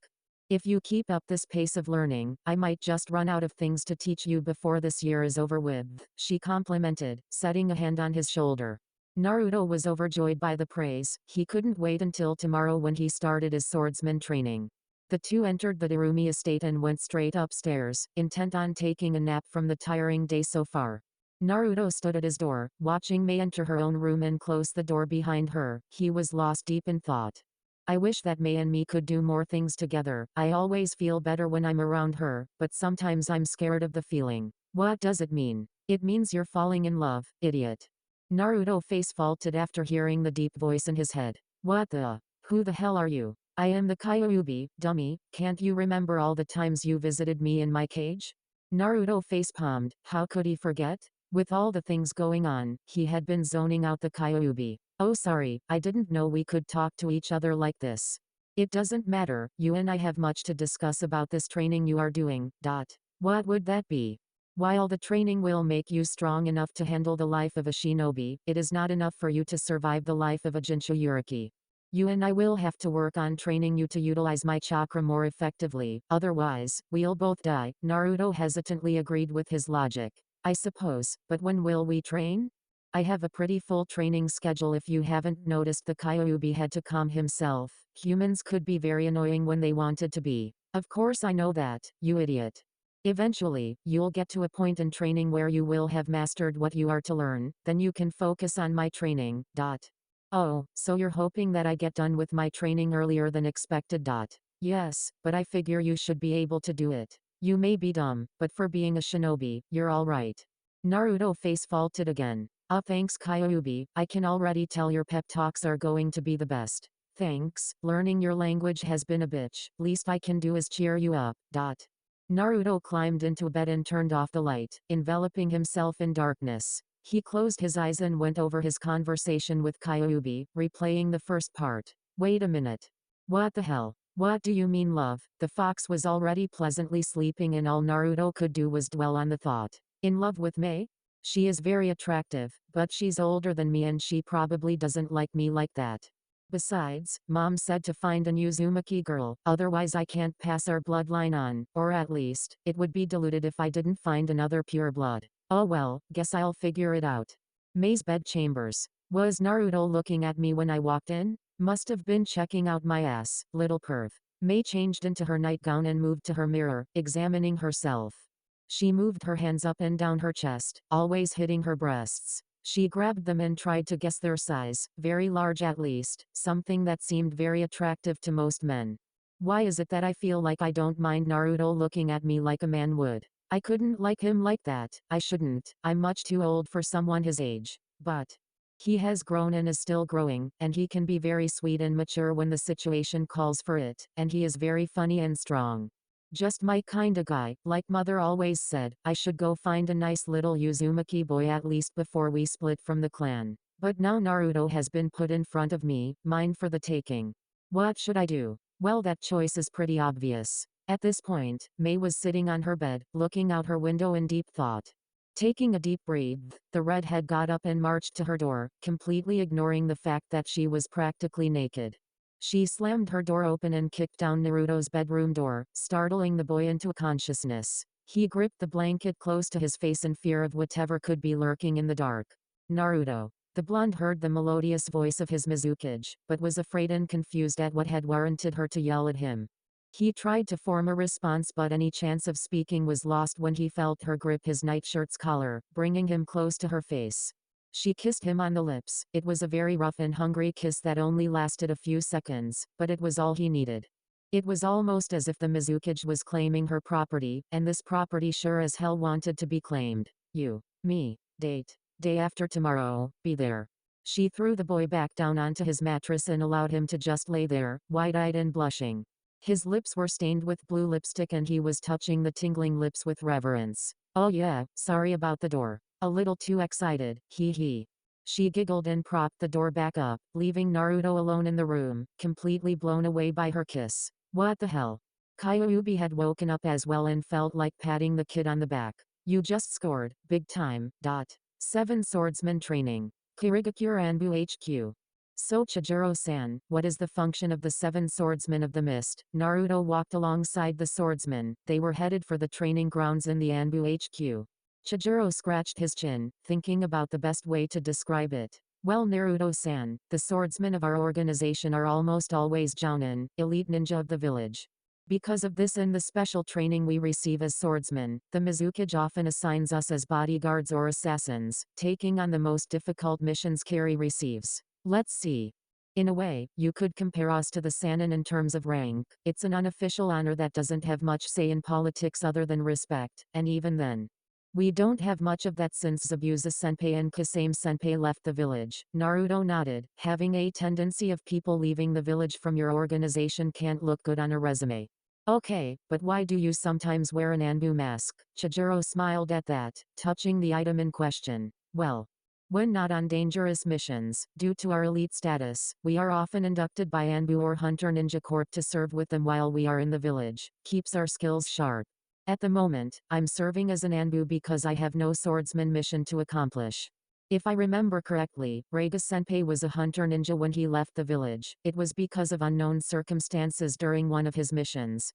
If you keep up this pace of learning, I might just run out of things to teach you before this year is over with, she complimented, setting a hand on his shoulder. Naruto was overjoyed by the praise. He couldn't wait until tomorrow when he started his swordsman training. The two entered the Darumi estate and went straight upstairs, intent on taking a nap from the tiring day so far. Naruto stood at his door, watching Mei enter her own room and close the door behind her. He was lost deep in thought. I wish that Mei and me could do more things together. I always feel better when I'm around her, but sometimes I'm scared of the feeling. What does it mean? It means you're falling in love, idiot. Naruto face faulted after hearing the deep voice in his head. What the? Who the hell are you? I am the Kyuubi, dummy. Can't you remember all the times you visited me in my cage? Naruto face-palmed. How could he forget? With all the things going on, he had been zoning out the Kyuubi. Oh sorry, I didn't know we could talk to each other like this. It doesn't matter, you and I have much to discuss about this training you are doing. What would that be? While the training will make you strong enough to handle the life of a shinobi, it is not enough for you to survive the life of a Jinchuriki. You and I will have to work on training you to utilize my chakra more effectively, otherwise, we'll both die. Naruto hesitantly agreed with his logic. I suppose, but when will we train? I have a pretty full training schedule. If you haven't noticed, the Kyuubi had to calm himself. Humans could be very annoying when they wanted to be. Of course I know that, you idiot. Eventually, you'll get to a point in training where you will have mastered what you are to learn, then you can focus on my training. Oh, so you're hoping that I get done with my training earlier than expected. Yes, but I figure you should be able to do it. You may be dumb, but for being a shinobi, you're alright. Naruto face faulted again. Thanks Kyuubi, I can already tell your pep talks are going to be the best. Thanks, learning your language has been a bitch, least I can do is cheer you up. Naruto climbed into bed and turned off the light, enveloping himself in darkness. He closed his eyes and went over his conversation with Kyuubi, replaying the first part. Wait a minute. What the hell? What do you mean love? The fox was already pleasantly sleeping and all Naruto could do was dwell on the thought. In love with Mei? She is very attractive, but she's older than me and she probably doesn't like me like that. Besides, Mom said to find an Uzumaki girl, otherwise I can't pass our bloodline on, or at least, it would be diluted if I didn't find another pure blood. Oh well, guess I'll figure it out. Mei's bed chambers. Was Naruto looking at me when I walked in? Must have been checking out my ass, little perv. Mei changed into her nightgown and moved to her mirror, examining herself. She moved her hands up and down her chest, always hitting her breasts. She grabbed them and tried to guess their size, very large at least, something that seemed very attractive to most men. Why is it that I feel like I don't mind Naruto looking at me like a man would? I couldn't like him like that, I shouldn't, I'm much too old for someone his age. But he has grown and is still growing, and he can be very sweet and mature when the situation calls for it, and he is very funny and strong. Just my kinda guy, like mother always said, I should go find a nice little Uzumaki boy at least before we split from the clan. But now Naruto has been put in front of me, mine for the taking. What should I do? Well, that choice is pretty obvious. At this point, Mei was sitting on her bed, looking out her window in deep thought. Taking a deep breath, the redhead got up and marched to her door, completely ignoring the fact that she was practically naked. She slammed her door open and kicked down Naruto's bedroom door, startling the boy into consciousness. He gripped the blanket close to his face in fear of whatever could be lurking in the dark. Naruto. The blonde heard the melodious voice of his Mizukage, but was afraid and confused at what had warranted her to yell at him. He tried to form a response, but any chance of speaking was lost when he felt her grip his nightshirt's collar, bringing him close to her face. She kissed him on the lips. It was a very rough and hungry kiss that only lasted a few seconds, but it was all he needed. It was almost as if the Mizukage was claiming her property, and this property sure as hell wanted to be claimed. You, me, date, day after tomorrow, be there. She threw the boy back down onto his mattress and allowed him to just lay there, wide-eyed and blushing. His lips were stained with blue lipstick and he was touching the tingling lips with reverence. Oh yeah, sorry about the door. A little too excited, hee hee. She giggled and propped the door back up, leaving Naruto alone in the room, completely blown away by her kiss. What the hell? Kyuubi had woken up as well and felt like patting the kid on the back. You just scored, big time. 7 Swordsman Training. Kirigakure Anbu HQ. So Chijiro-san, what is the function of the 7 swordsmen of the mist? Naruto walked alongside the swordsmen. They were headed for the training grounds in the Anbu HQ. Chijiro scratched his chin, thinking about the best way to describe it. Well, Naruto-san, the swordsmen of our organization are almost always jounin, elite ninja of the village. Because of this and the special training we receive as swordsmen, the Mizukage often assigns us as bodyguards or assassins, taking on the most difficult missions Kari receives. Let's see. In a way, you could compare us to the Sannin in terms of rank. It's an unofficial honor that doesn't have much say in politics other than respect, and even then. We don't have much of that since Zabuza Senpai and Kasame Senpai left the village. Naruto nodded. Having a tendency of people leaving the village from your organization can't look good on a resume. Okay, but why do you sometimes wear an Anbu mask? Chijiro smiled at that, touching the item in question. Well, when not on dangerous missions, due to our elite status, we are often inducted by Anbu or Hunter Ninja Corp to serve with them while we are in the village. Keeps our skills sharp. At the moment, I'm serving as an Anbu because I have no swordsman mission to accomplish. If I remember correctly, Reiga Senpai was a hunter ninja when he left the village. It was because of unknown circumstances during one of his missions.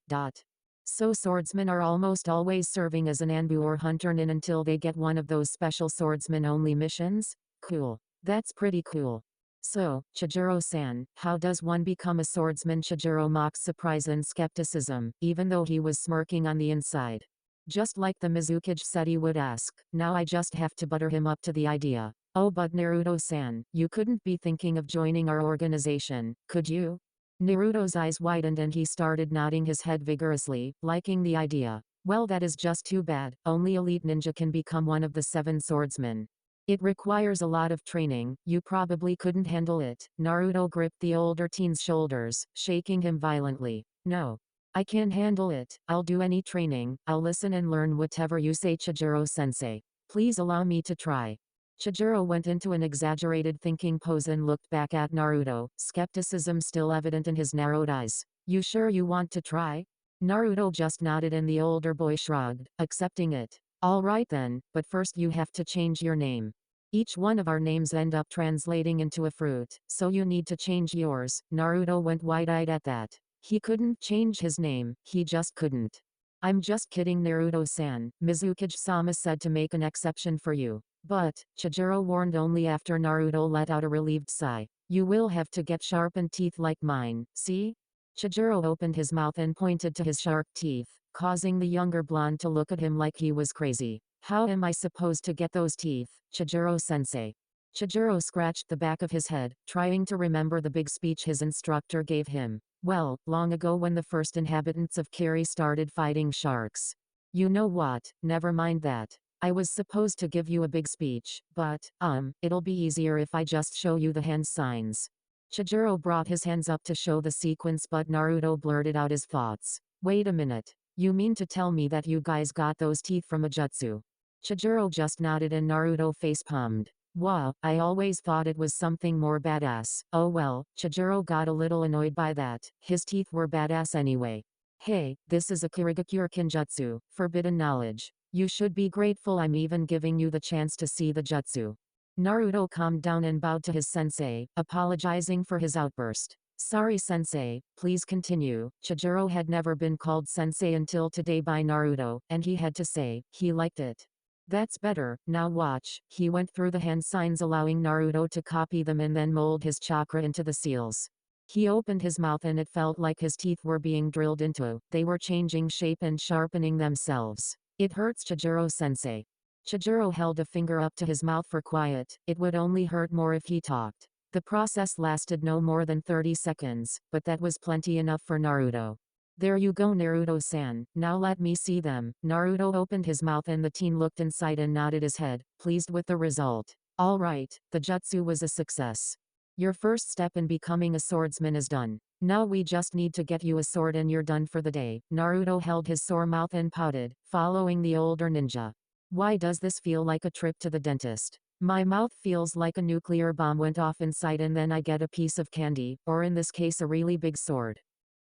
So swordsmen are almost always serving as an Anbu or hunter nin until they get one of those special swordsman-only missions? Cool. That's pretty cool. So, Chijiro-san, how does one become a swordsman? Chijiro mocked surprise and skepticism, even though he was smirking on the inside. Just like the Mizukage said he would ask, now I just have to butter him up to the idea. Oh, but Naruto-san, you couldn't be thinking of joining our organization, could you? Naruto's eyes widened and he started nodding his head vigorously, liking the idea. Well, that is just too bad. Only elite ninja can become one of the 7 swordsmen. It requires a lot of training. You probably couldn't handle it. Naruto gripped the older teen's shoulders, shaking him violently. No. I can handle it. I'll do any training. I'll listen and learn whatever you say, Chijiro-sensei. Please allow me to try. Chijiro went into an exaggerated thinking pose and looked back at Naruto, skepticism still evident in his narrowed eyes. You sure you want to try? Naruto just nodded and the older boy shrugged, accepting it. All right then, but first you have to change your name. Each one of our names end up translating into a fruit, so you need to change yours. Naruto went wide-eyed at that. He couldn't change his name, he just couldn't. I'm just kidding, Naruto-san, Mizukage-sama said to make an exception for you. But, Chijiro warned only after Naruto let out a relieved sigh. You will have to get sharpened teeth like mine, see? Chijiro opened his mouth and pointed to his sharp teeth, causing the younger blonde to look at him like he was crazy. How am I supposed to get those teeth, Chijiro-sensei? Chijiro scratched the back of his head, trying to remember the big speech his instructor gave him. Well, long ago when the first inhabitants of Kari started fighting sharks. You know what, never mind that. I was supposed to give you a big speech, but, it'll be easier if I just show you the hand signs. Chijiro brought his hands up to show the sequence, but Naruto blurted out his thoughts. Wait a minute. You mean to tell me that you guys got those teeth from a jutsu? Chijiro just nodded and Naruto face-palmed. Wow, I always thought it was something more badass. Oh well, Chijiro got a little annoyed by that. His teeth were badass anyway. Hey, this is a Kirigakure Kinjutsu, forbidden knowledge. You should be grateful I'm even giving you the chance to see the jutsu. Naruto calmed down and bowed to his sensei, apologizing for his outburst. Sorry sensei, please continue. Chijiro had never been called sensei until today by Naruto, and he had to say, he liked it. That's better, now watch. He went through the hand signs allowing Naruto to copy them and then mold his chakra into the seals. He opened his mouth and it felt like his teeth were being drilled into. They were changing shape and sharpening themselves. It hurts, Chijiro-sensei. Chijiro held a finger up to his mouth for quiet. It would only hurt more if he talked. The process lasted no more than 30 seconds, but that was plenty enough for Naruto. There you go, Naruto-san, now let me see them. Naruto opened his mouth and the teen looked inside and nodded his head, pleased with the result. Alright, the jutsu was a success. Your first step in becoming a swordsman is done. Now we just need to get you a sword and you're done for the day. Naruto held his sore mouth and pouted, following the older ninja. Why does this feel like a trip to the dentist? My mouth feels like a nuclear bomb went off inside and then I get a piece of candy, or in this case a really big sword.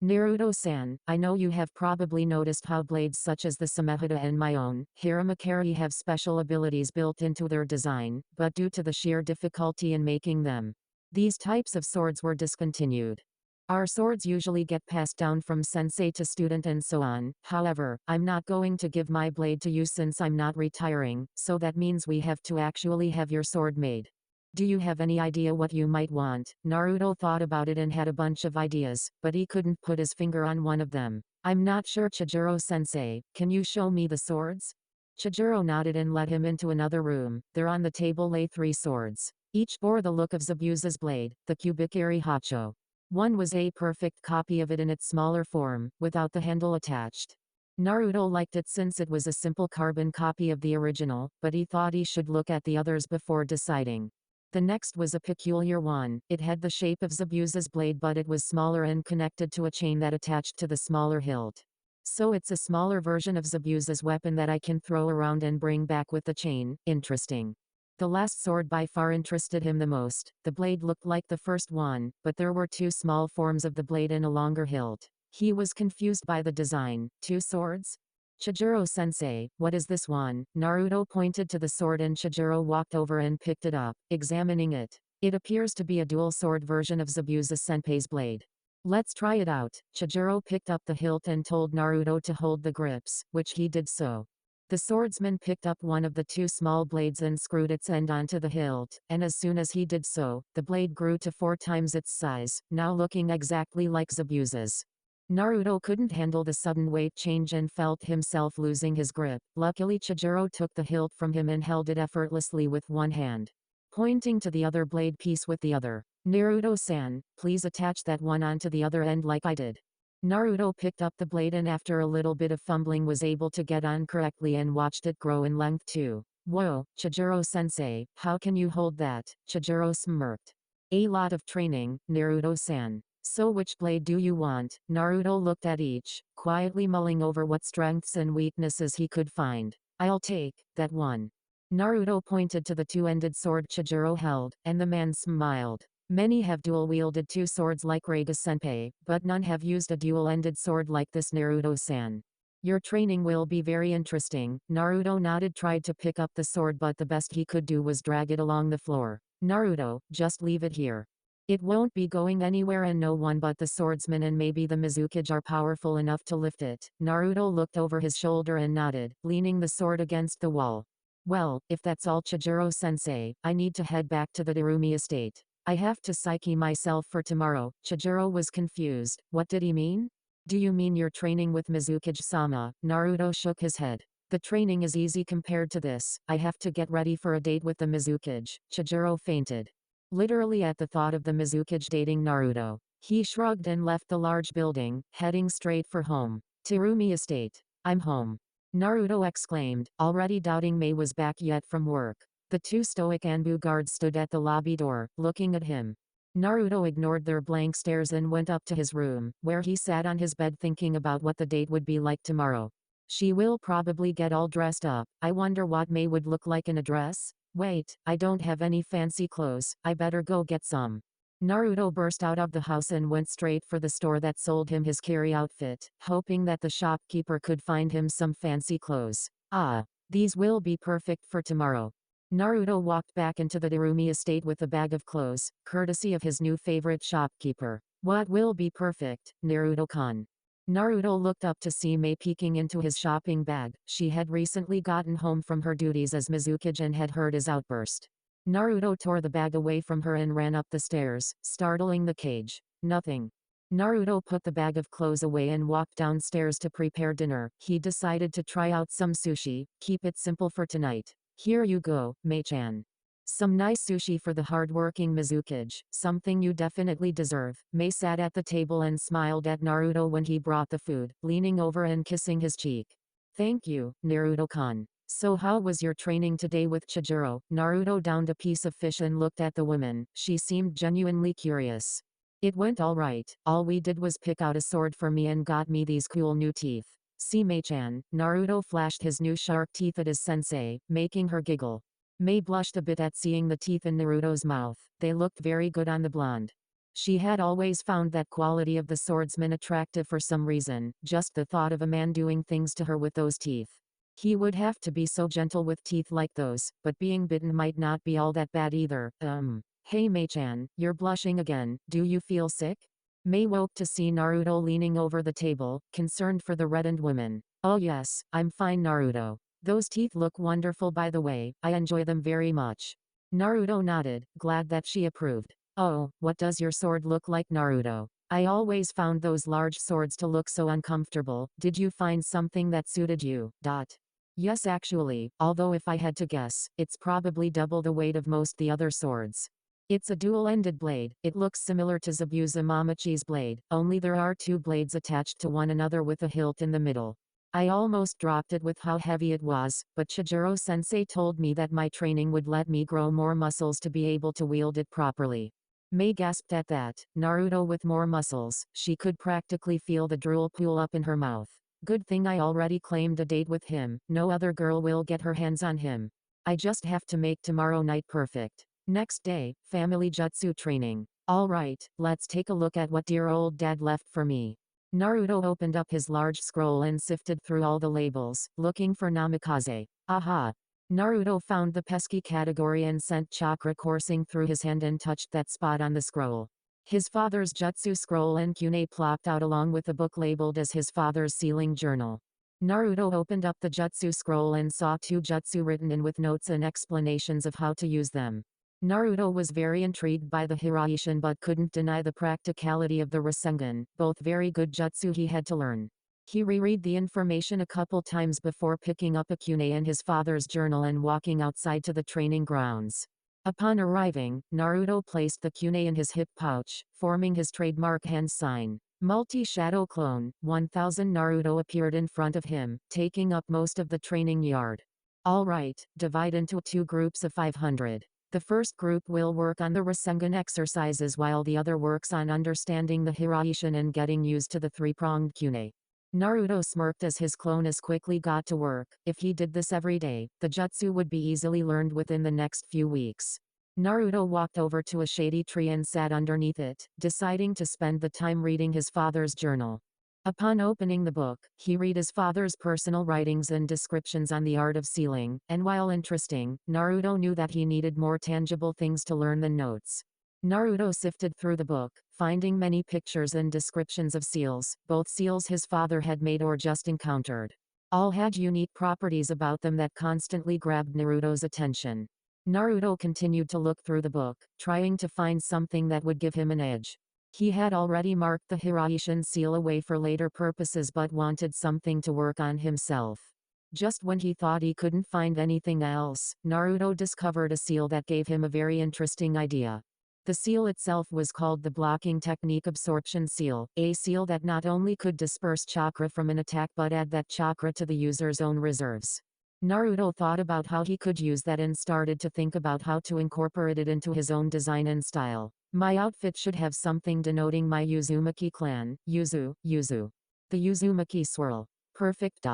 Naruto-san, I know you have probably noticed how blades such as the Samehada and my own, Hiramakari have special abilities built into their design, but due to the sheer difficulty in making them, these types of swords were discontinued. Our swords usually get passed down from sensei to student and so on, however, I'm not going to give my blade to you since I'm not retiring, so that means we have to actually have your sword made. Do you have any idea what you might want? Naruto thought about it and had a bunch of ideas, but he couldn't put his finger on one of them. I'm not sure, Chijiro-sensei, can you show me the swords? Chijiro nodded and led him into another room. There on the table lay 3 swords. Each bore the look of Zabuza's blade, the Kubikiri Hacho. One was a perfect copy of it in its smaller form, without the handle attached. Naruto liked it since it was a simple carbon copy of the original, but he thought he should look at the others before deciding. The next was a peculiar one. It had the shape of Zabuza's blade but it was smaller and connected to a chain that attached to the smaller hilt. So it's a smaller version of Zabuza's weapon that I can throw around and bring back with the chain. Interesting. The last sword by far interested him the most. The blade looked like the first one, but there were 2 small forms of the blade and a longer hilt. He was confused by the design. 2 swords? Chijiro-sensei, what is this one? Naruto pointed to the sword and Chijiro walked over and picked it up, examining it. It appears to be a dual sword version of Zabuza-senpai's blade. Let's try it out. Chijiro picked up the hilt and told Naruto to hold the grips, which he did so. The swordsman picked up one of the 2 small blades and screwed its end onto the hilt, and as soon as he did so, the blade grew to 4 times its size, now looking exactly like Zabuza's. Naruto couldn't handle the sudden weight change and felt himself losing his grip. Luckily Chijiro took the hilt from him and held it effortlessly with one hand, pointing to the other blade piece with the other. Naruto-san, please attach that one onto the other end like I did. Naruto picked up the blade and after a little bit of fumbling was able to get on correctly and watched it grow in length too. Whoa, Chijiro-sensei, how can you hold that? Chijiro smirked. A lot of training, Naruto-san. So which blade do you want? Naruto looked at each, quietly mulling over what strengths and weaknesses he could find. I'll take that one. Naruto pointed to the 2-ended sword Chijiro held, and the man smiled. Many have dual-wielded 2 swords like Raga-senpai, but none have used a dual-ended sword like this, Naruto-san. Your training will be very interesting. Naruto nodded, tried to pick up the sword but the best he could do was drag it along the floor. Naruto, just leave it here. It won't be going anywhere and no one but the swordsman and maybe the Mizukage are powerful enough to lift it. Naruto looked over his shoulder and nodded, leaning the sword against the wall. Well, if that's all, Chijiro-sensei, I need to head back to the Darumi estate. I have to psyche myself for tomorrow. Chijiro was confused. What did he mean? Do you mean you're training with Mizukage-sama? Naruto shook his head. The training is easy compared to this. I have to get ready for a date with the Mizukage. Chijiro fainted. Literally at the thought of the Mizukage dating Naruto, he shrugged and left the large building, heading straight for home. Darumi estate. I'm home. Naruto exclaimed, already doubting Mei was back yet from work. The 2 stoic Anbu guards stood at the lobby door, looking at him. Naruto ignored their blank stares and went up to his room, where he sat on his bed thinking about what the date would be like tomorrow. She will probably get all dressed up. I wonder what Mei would look like in a dress? Wait, I don't have any fancy clothes, I better go get some. Naruto burst out of the house and went straight for the store that sold him his carry outfit, hoping that the shopkeeper could find him some fancy clothes. Ah, these will be perfect for tomorrow. Naruto walked back into the Darumi estate with a bag of clothes, courtesy of his new favorite shopkeeper. What will be perfect, Naruto-kun? Naruto looked up to see Mei peeking into his shopping bag. She had recently gotten home from her duties as Mizukage and had heard his outburst. Naruto tore the bag away from her and ran up the stairs, startling the cage. Nothing. Naruto put the bag of clothes away and walked downstairs to prepare dinner. He decided to try out some sushi, keep it simple for tonight. Here you go, Mei-chan. Some nice sushi for the hard-working Mizukage, something you definitely deserve. Mei sat at the table and smiled at Naruto when he brought the food, leaning over and kissing his cheek. Thank you, Naruto-kun. So how was your training today with Chijiro? Naruto downed a piece of fish and looked at the woman. She seemed genuinely curious. It went all right. All we did was pick out a sword for me and got me these cool new teeth. See Mei-chan. Naruto flashed his new shark teeth at his sensei, making her giggle. Mei blushed a bit at seeing the teeth in Naruto's mouth. They looked very good on the blonde. She had always found that quality of the swordsman attractive for some reason, just the thought of a man doing things to her with those teeth. He would have to be so gentle with teeth like those, but being bitten might not be all that bad either. Hey Mei-chan, you're blushing again, do you feel sick? Mei woke to see Naruto leaning over the table, concerned for the reddened woman. Oh yes, I'm fine Naruto. Those teeth look wonderful by the way, I enjoy them very much. Naruto nodded, glad that she approved. Oh, what does your sword look like Naruto? I always found those large swords to look so uncomfortable, did you find something that suited you? Yes actually, although if I had to guess, it's probably double the weight of most the other swords. It's a dual-ended blade, it looks similar to Zabuza Mamachi's blade, only there are two blades attached to one another with a hilt in the middle. I almost dropped it with how heavy it was, but Chijiro-sensei told me that my training would let me grow more muscles to be able to wield it properly. Mei gasped at that. Naruto with more muscles, she could practically feel the drool pool up in her mouth. Good thing I already claimed a date with him, no other girl will get her hands on him. I just have to make tomorrow night perfect. Next day, family jutsu training. Alright, let's take a look at what dear old dad left for me. Naruto opened up his large scroll and sifted through all the labels, looking for namikaze. Aha! Naruto found the pesky category and sent chakra coursing through his hand and touched that spot on the scroll. His father's jutsu scroll and kyune plopped out along with a book labeled as his father's sealing journal. Naruto opened up the jutsu scroll and saw two jutsu written in with notes and explanations of how to use them. Naruto was very intrigued by the Hiraishin but couldn't deny the practicality of the Rasengan, both very good jutsu he had to learn. He reread the information a couple times before picking up a kyune and his father's journal and walking outside to the training grounds. Upon arriving, Naruto placed the kyune in his hip pouch, forming his trademark hand sign. Multi-shadow clone, 1000 Naruto appeared in front of him, taking up most of the training yard. Alright, divide into two groups of 500. The first group will work on the Rasengan exercises while the other works on understanding the Hiraishin and getting used to the three-pronged kyune. Naruto smirked as his clone quickly got to work. If he did this every day, the jutsu would be easily learned within the next few weeks. Naruto walked over to a shady tree and sat underneath it, deciding to spend the time reading his father's journal. Upon opening the book, he read his father's personal writings and descriptions on the art of sealing, and while interesting, Naruto knew that he needed more tangible things to learn than notes. Naruto sifted through the book, finding many pictures and descriptions of seals, both seals his father had made or just encountered. All had unique properties about them that constantly grabbed Naruto's attention. Naruto continued to look through the book, trying to find something that would give him an edge. He had already marked the Hiraishin seal away for later purposes but wanted something to work on himself. Just when he thought he couldn't find anything else, Naruto discovered a seal that gave him a very interesting idea. The seal itself was called the blocking technique absorption seal, a seal that not only could disperse chakra from an attack but add that chakra to the user's own reserves. Naruto thought about how he could use that and started to think about how to incorporate it into his own design and style. My outfit should have something denoting my Uzumaki clan, Yuzu. The Uzumaki swirl. Perfect.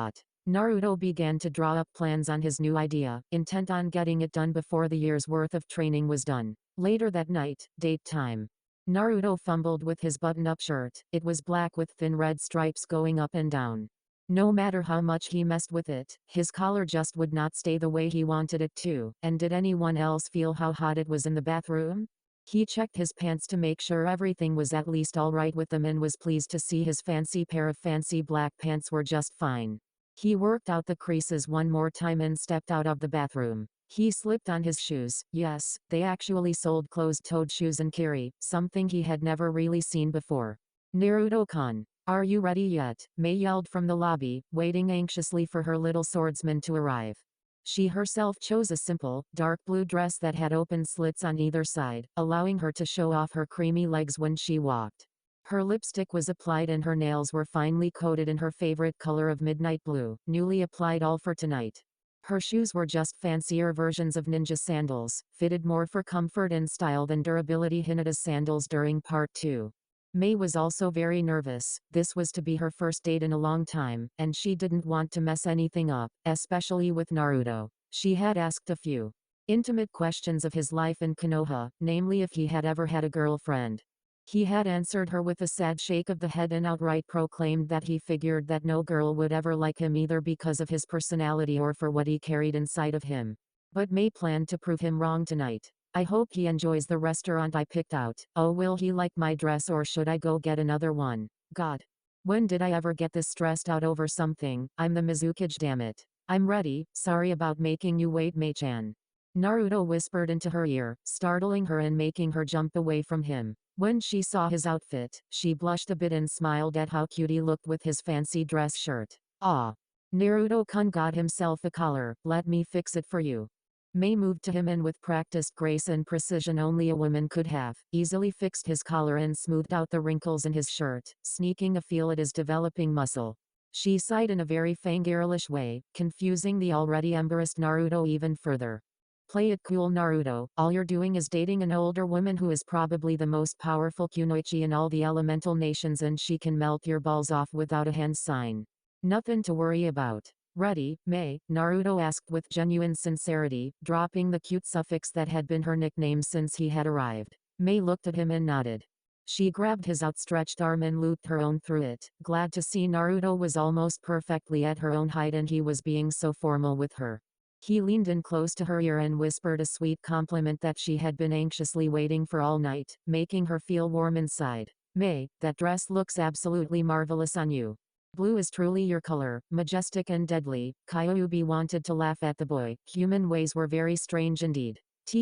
Naruto began to draw up plans on his new idea, intent on getting it done before the year's worth of training was done. Later that night, date time. Naruto fumbled with his button-up shirt. It was black with thin red stripes going up and down. No matter how much he messed with it, his collar just would not stay the way he wanted it to. And did anyone else feel how hot it was in the bathroom? He checked his pants to make sure everything was at least alright with them and was pleased to see his fancy pair of fancy black pants were just fine. He worked out the creases one more time and stepped out of the bathroom. He slipped on his shoes. Yes, they actually sold closed-toed shoes in Kiri, something he had never really seen before. Naruto-kun, are you ready yet? Mei yelled from the lobby, waiting anxiously for her little swordsman to arrive. She herself chose a simple, dark blue dress that had open slits on either side, allowing her to show off her creamy legs when she walked. Her lipstick was applied and her nails were finely coated in her favorite color of midnight blue, newly applied all for tonight. Her shoes were just fancier versions of ninja sandals, fitted more for comfort and style than durability. Hinata's sandals during part 2. Mei was also very nervous. This was to be her first date in a long time, and she didn't want to mess anything up, especially with Naruto. She had asked a few Intimate questions of his life in Konoha, namely if he had ever had a girlfriend. He had answered her with a sad shake of the head and outright proclaimed that he figured that no girl would ever like him either because of his personality or for what he carried inside of him. But Mei planned to prove him wrong tonight. I hope he enjoys the restaurant I picked out. Oh, will he like my dress or should I go get another one? God. When did I ever get this stressed out over something? I'm the Mizukage, damn it. I'm ready, sorry about making you wait, Mei-chan. Naruto whispered into her ear, startling her and making her jump away from him. When she saw his outfit, she blushed a bit and smiled at how cute he looked with his fancy dress shirt. Ah. Naruto-kun got himself a collar, let me fix it for you. Mei moved to him and with practiced grace and precision only a woman could have, easily fixed his collar and smoothed out the wrinkles in his shirt, sneaking a feel at his developing muscle. She sighed in a very fangirlish way, confusing the already embarrassed Naruto even further. Play it cool, Naruto, all you're doing is dating an older woman who is probably the most powerful kunoichi in all the elemental nations and she can melt your balls off without a hand sign. Nothing to worry about. Ready, Mei? Naruto asked with genuine sincerity, dropping the cute suffix that had been her nickname since he had arrived. Mei looked at him and nodded. She grabbed his outstretched arm and looped her own through it, glad to see Naruto was almost perfectly at her own height and he was being so formal with her. He leaned in close to her ear and whispered a sweet compliment that she had been anxiously waiting for all night, making her feel warm inside. Mei, that dress looks absolutely marvelous on you. Blue is truly your color, majestic and deadly. Kyuubi wanted to laugh at the boy. Human ways were very strange indeed.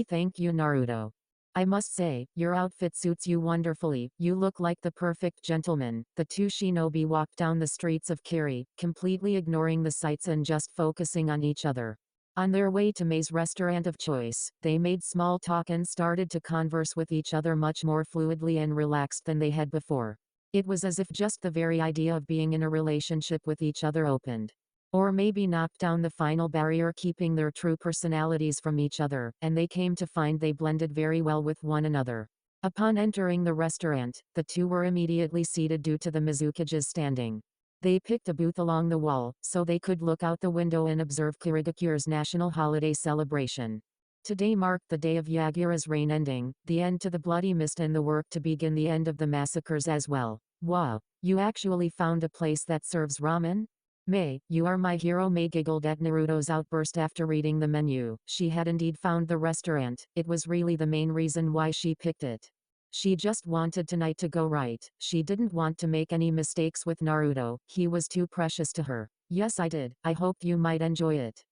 Thank you, Naruto. I must say, your outfit suits you wonderfully. You look like the perfect gentleman. The two shinobi walked down the streets of Kiri, completely ignoring the sights and just focusing on each other. On their way to Mei's restaurant of choice, they made small talk and started to converse with each other much more fluidly and relaxed than they had before. It was as if just the very idea of being in a relationship with each other opened. Or maybe knocked down the final barrier keeping their true personalities from each other, and they came to find they blended very well with one another. Upon entering the restaurant, the two were immediately seated due to the Mizukage's standing. They picked a booth along the wall, so they could look out the window and observe Kirigakure's national holiday celebration. Today marked the day of Yagura's reign ending, the end to the bloody mist and the work to begin the end of the massacres as well. Wow, you actually found a place that serves ramen? Mei, you are my hero. Mei giggled at Naruto's outburst after reading the menu. She had indeed found the restaurant, it was really the main reason why she picked it. She just wanted tonight to go right. She didn't want to make any mistakes with Naruto, he was too precious to her. Yes, I did. I hoped you might enjoy it.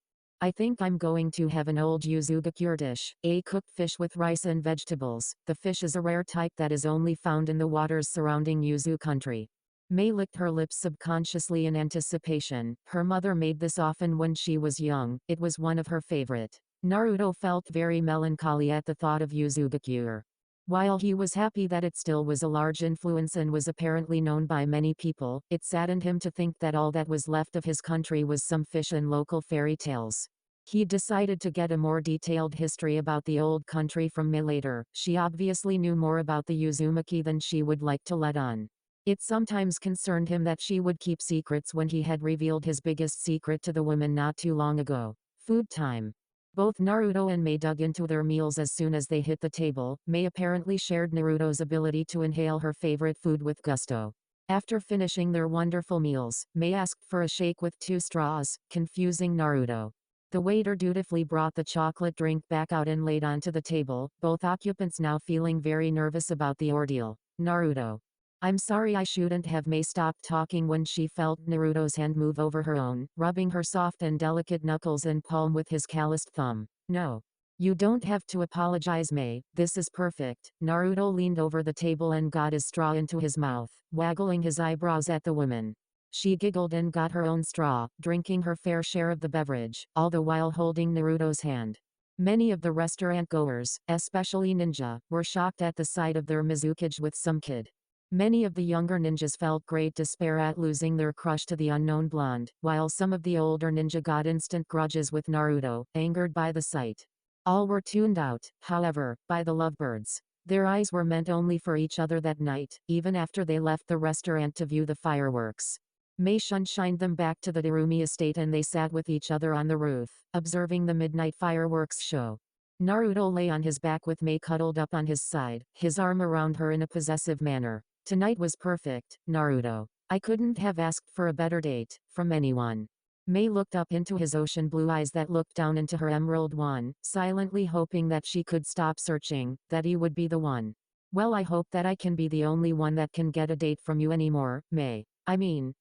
I think I'm going to have an old Uzumaki dish, a cooked fish with rice and vegetables. The fish is a rare type that is only found in the waters surrounding Yuzu country. Mei licked her lips subconsciously in anticipation. Her mother made this often when she was young. It was one of her favorite. Naruto felt very melancholy at the thought of Uzumaki. While he was happy that it still was a large influence and was apparently known by many people, it saddened him to think that all that was left of his country was some fish and local fairy tales. He decided to get a more detailed history about the old country from Mei later. She obviously knew more about the Uzumaki than she would like to let on. It sometimes concerned him that she would keep secrets when he had revealed his biggest secret to the women not too long ago. Food time. Both Naruto and Mei dug into their meals as soon as they hit the table. Mei apparently shared Naruto's ability to inhale her favorite food with gusto. After finishing their wonderful meals, Mei asked for a shake with 2 straws, confusing Naruto. The waiter dutifully brought the chocolate drink back out and laid onto the table, both occupants now feeling very nervous about the ordeal. Naruto. I'm sorry, I shouldn't have. Mei stopped talking when she felt Naruto's hand move over her own, rubbing her soft and delicate knuckles and palm with his calloused thumb. No. You don't have to apologize, Mei, this is perfect. Naruto leaned over the table and got his straw into his mouth, waggling his eyebrows at the woman. She giggled and got her own straw, drinking her fair share of the beverage, all the while holding Naruto's hand. Many of the restaurant goers, especially ninja, were shocked at the sight of their Mizukage with some kid. Many of the younger ninjas felt great despair at losing their crush to the unknown blonde, while some of the older ninja got instant grudges with Naruto, angered by the sight. All were tuned out, however, by the lovebirds. Their eyes were meant only for each other that night, even after they left the restaurant to view the fireworks. Mei shined them back to the Darumi estate and they sat with each other on the roof, observing the midnight fireworks show. Naruto lay on his back with Mei cuddled up on his side, his arm around her in a possessive manner. Tonight was perfect, Naruto. I couldn't have asked for a better date, from anyone. Mei looked up into his ocean blue eyes that looked down into her emerald one, silently hoping that she could stop searching, that he would be the one. Well, I hope that I can be the only one that can get a date from you anymore, Mei. I mean,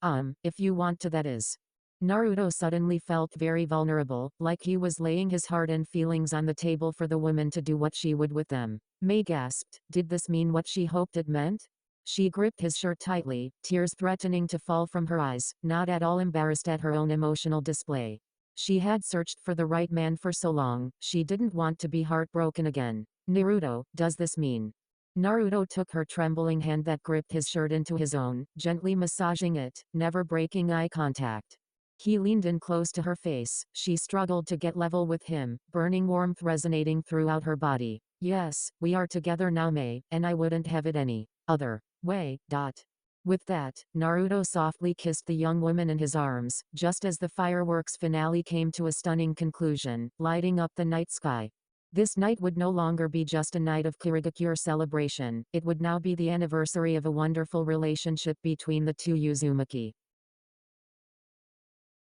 if you want to, that is. Naruto suddenly felt very vulnerable, like he was laying his heart and feelings on the table for the woman to do what she would with them. Mei gasped, did this mean what she hoped it meant? She gripped his shirt tightly, tears threatening to fall from her eyes, not at all embarrassed at her own emotional display. She had searched for the right man for so long, she didn't want to be heartbroken again. Naruto, does this mean? Naruto took her trembling hand that gripped his shirt into his own, gently massaging it, never breaking eye contact. He leaned in close to her face. She struggled to get level with him, burning warmth resonating throughout her body. Yes, we are together now, Mei, and I wouldn't have it any other way. With that, Naruto softly kissed the young woman in his arms, just as the fireworks finale came to a stunning conclusion, lighting up the night sky. This night would no longer be just a night of Kirigakure celebration, it would now be the anniversary of a wonderful relationship between the two Uzumaki.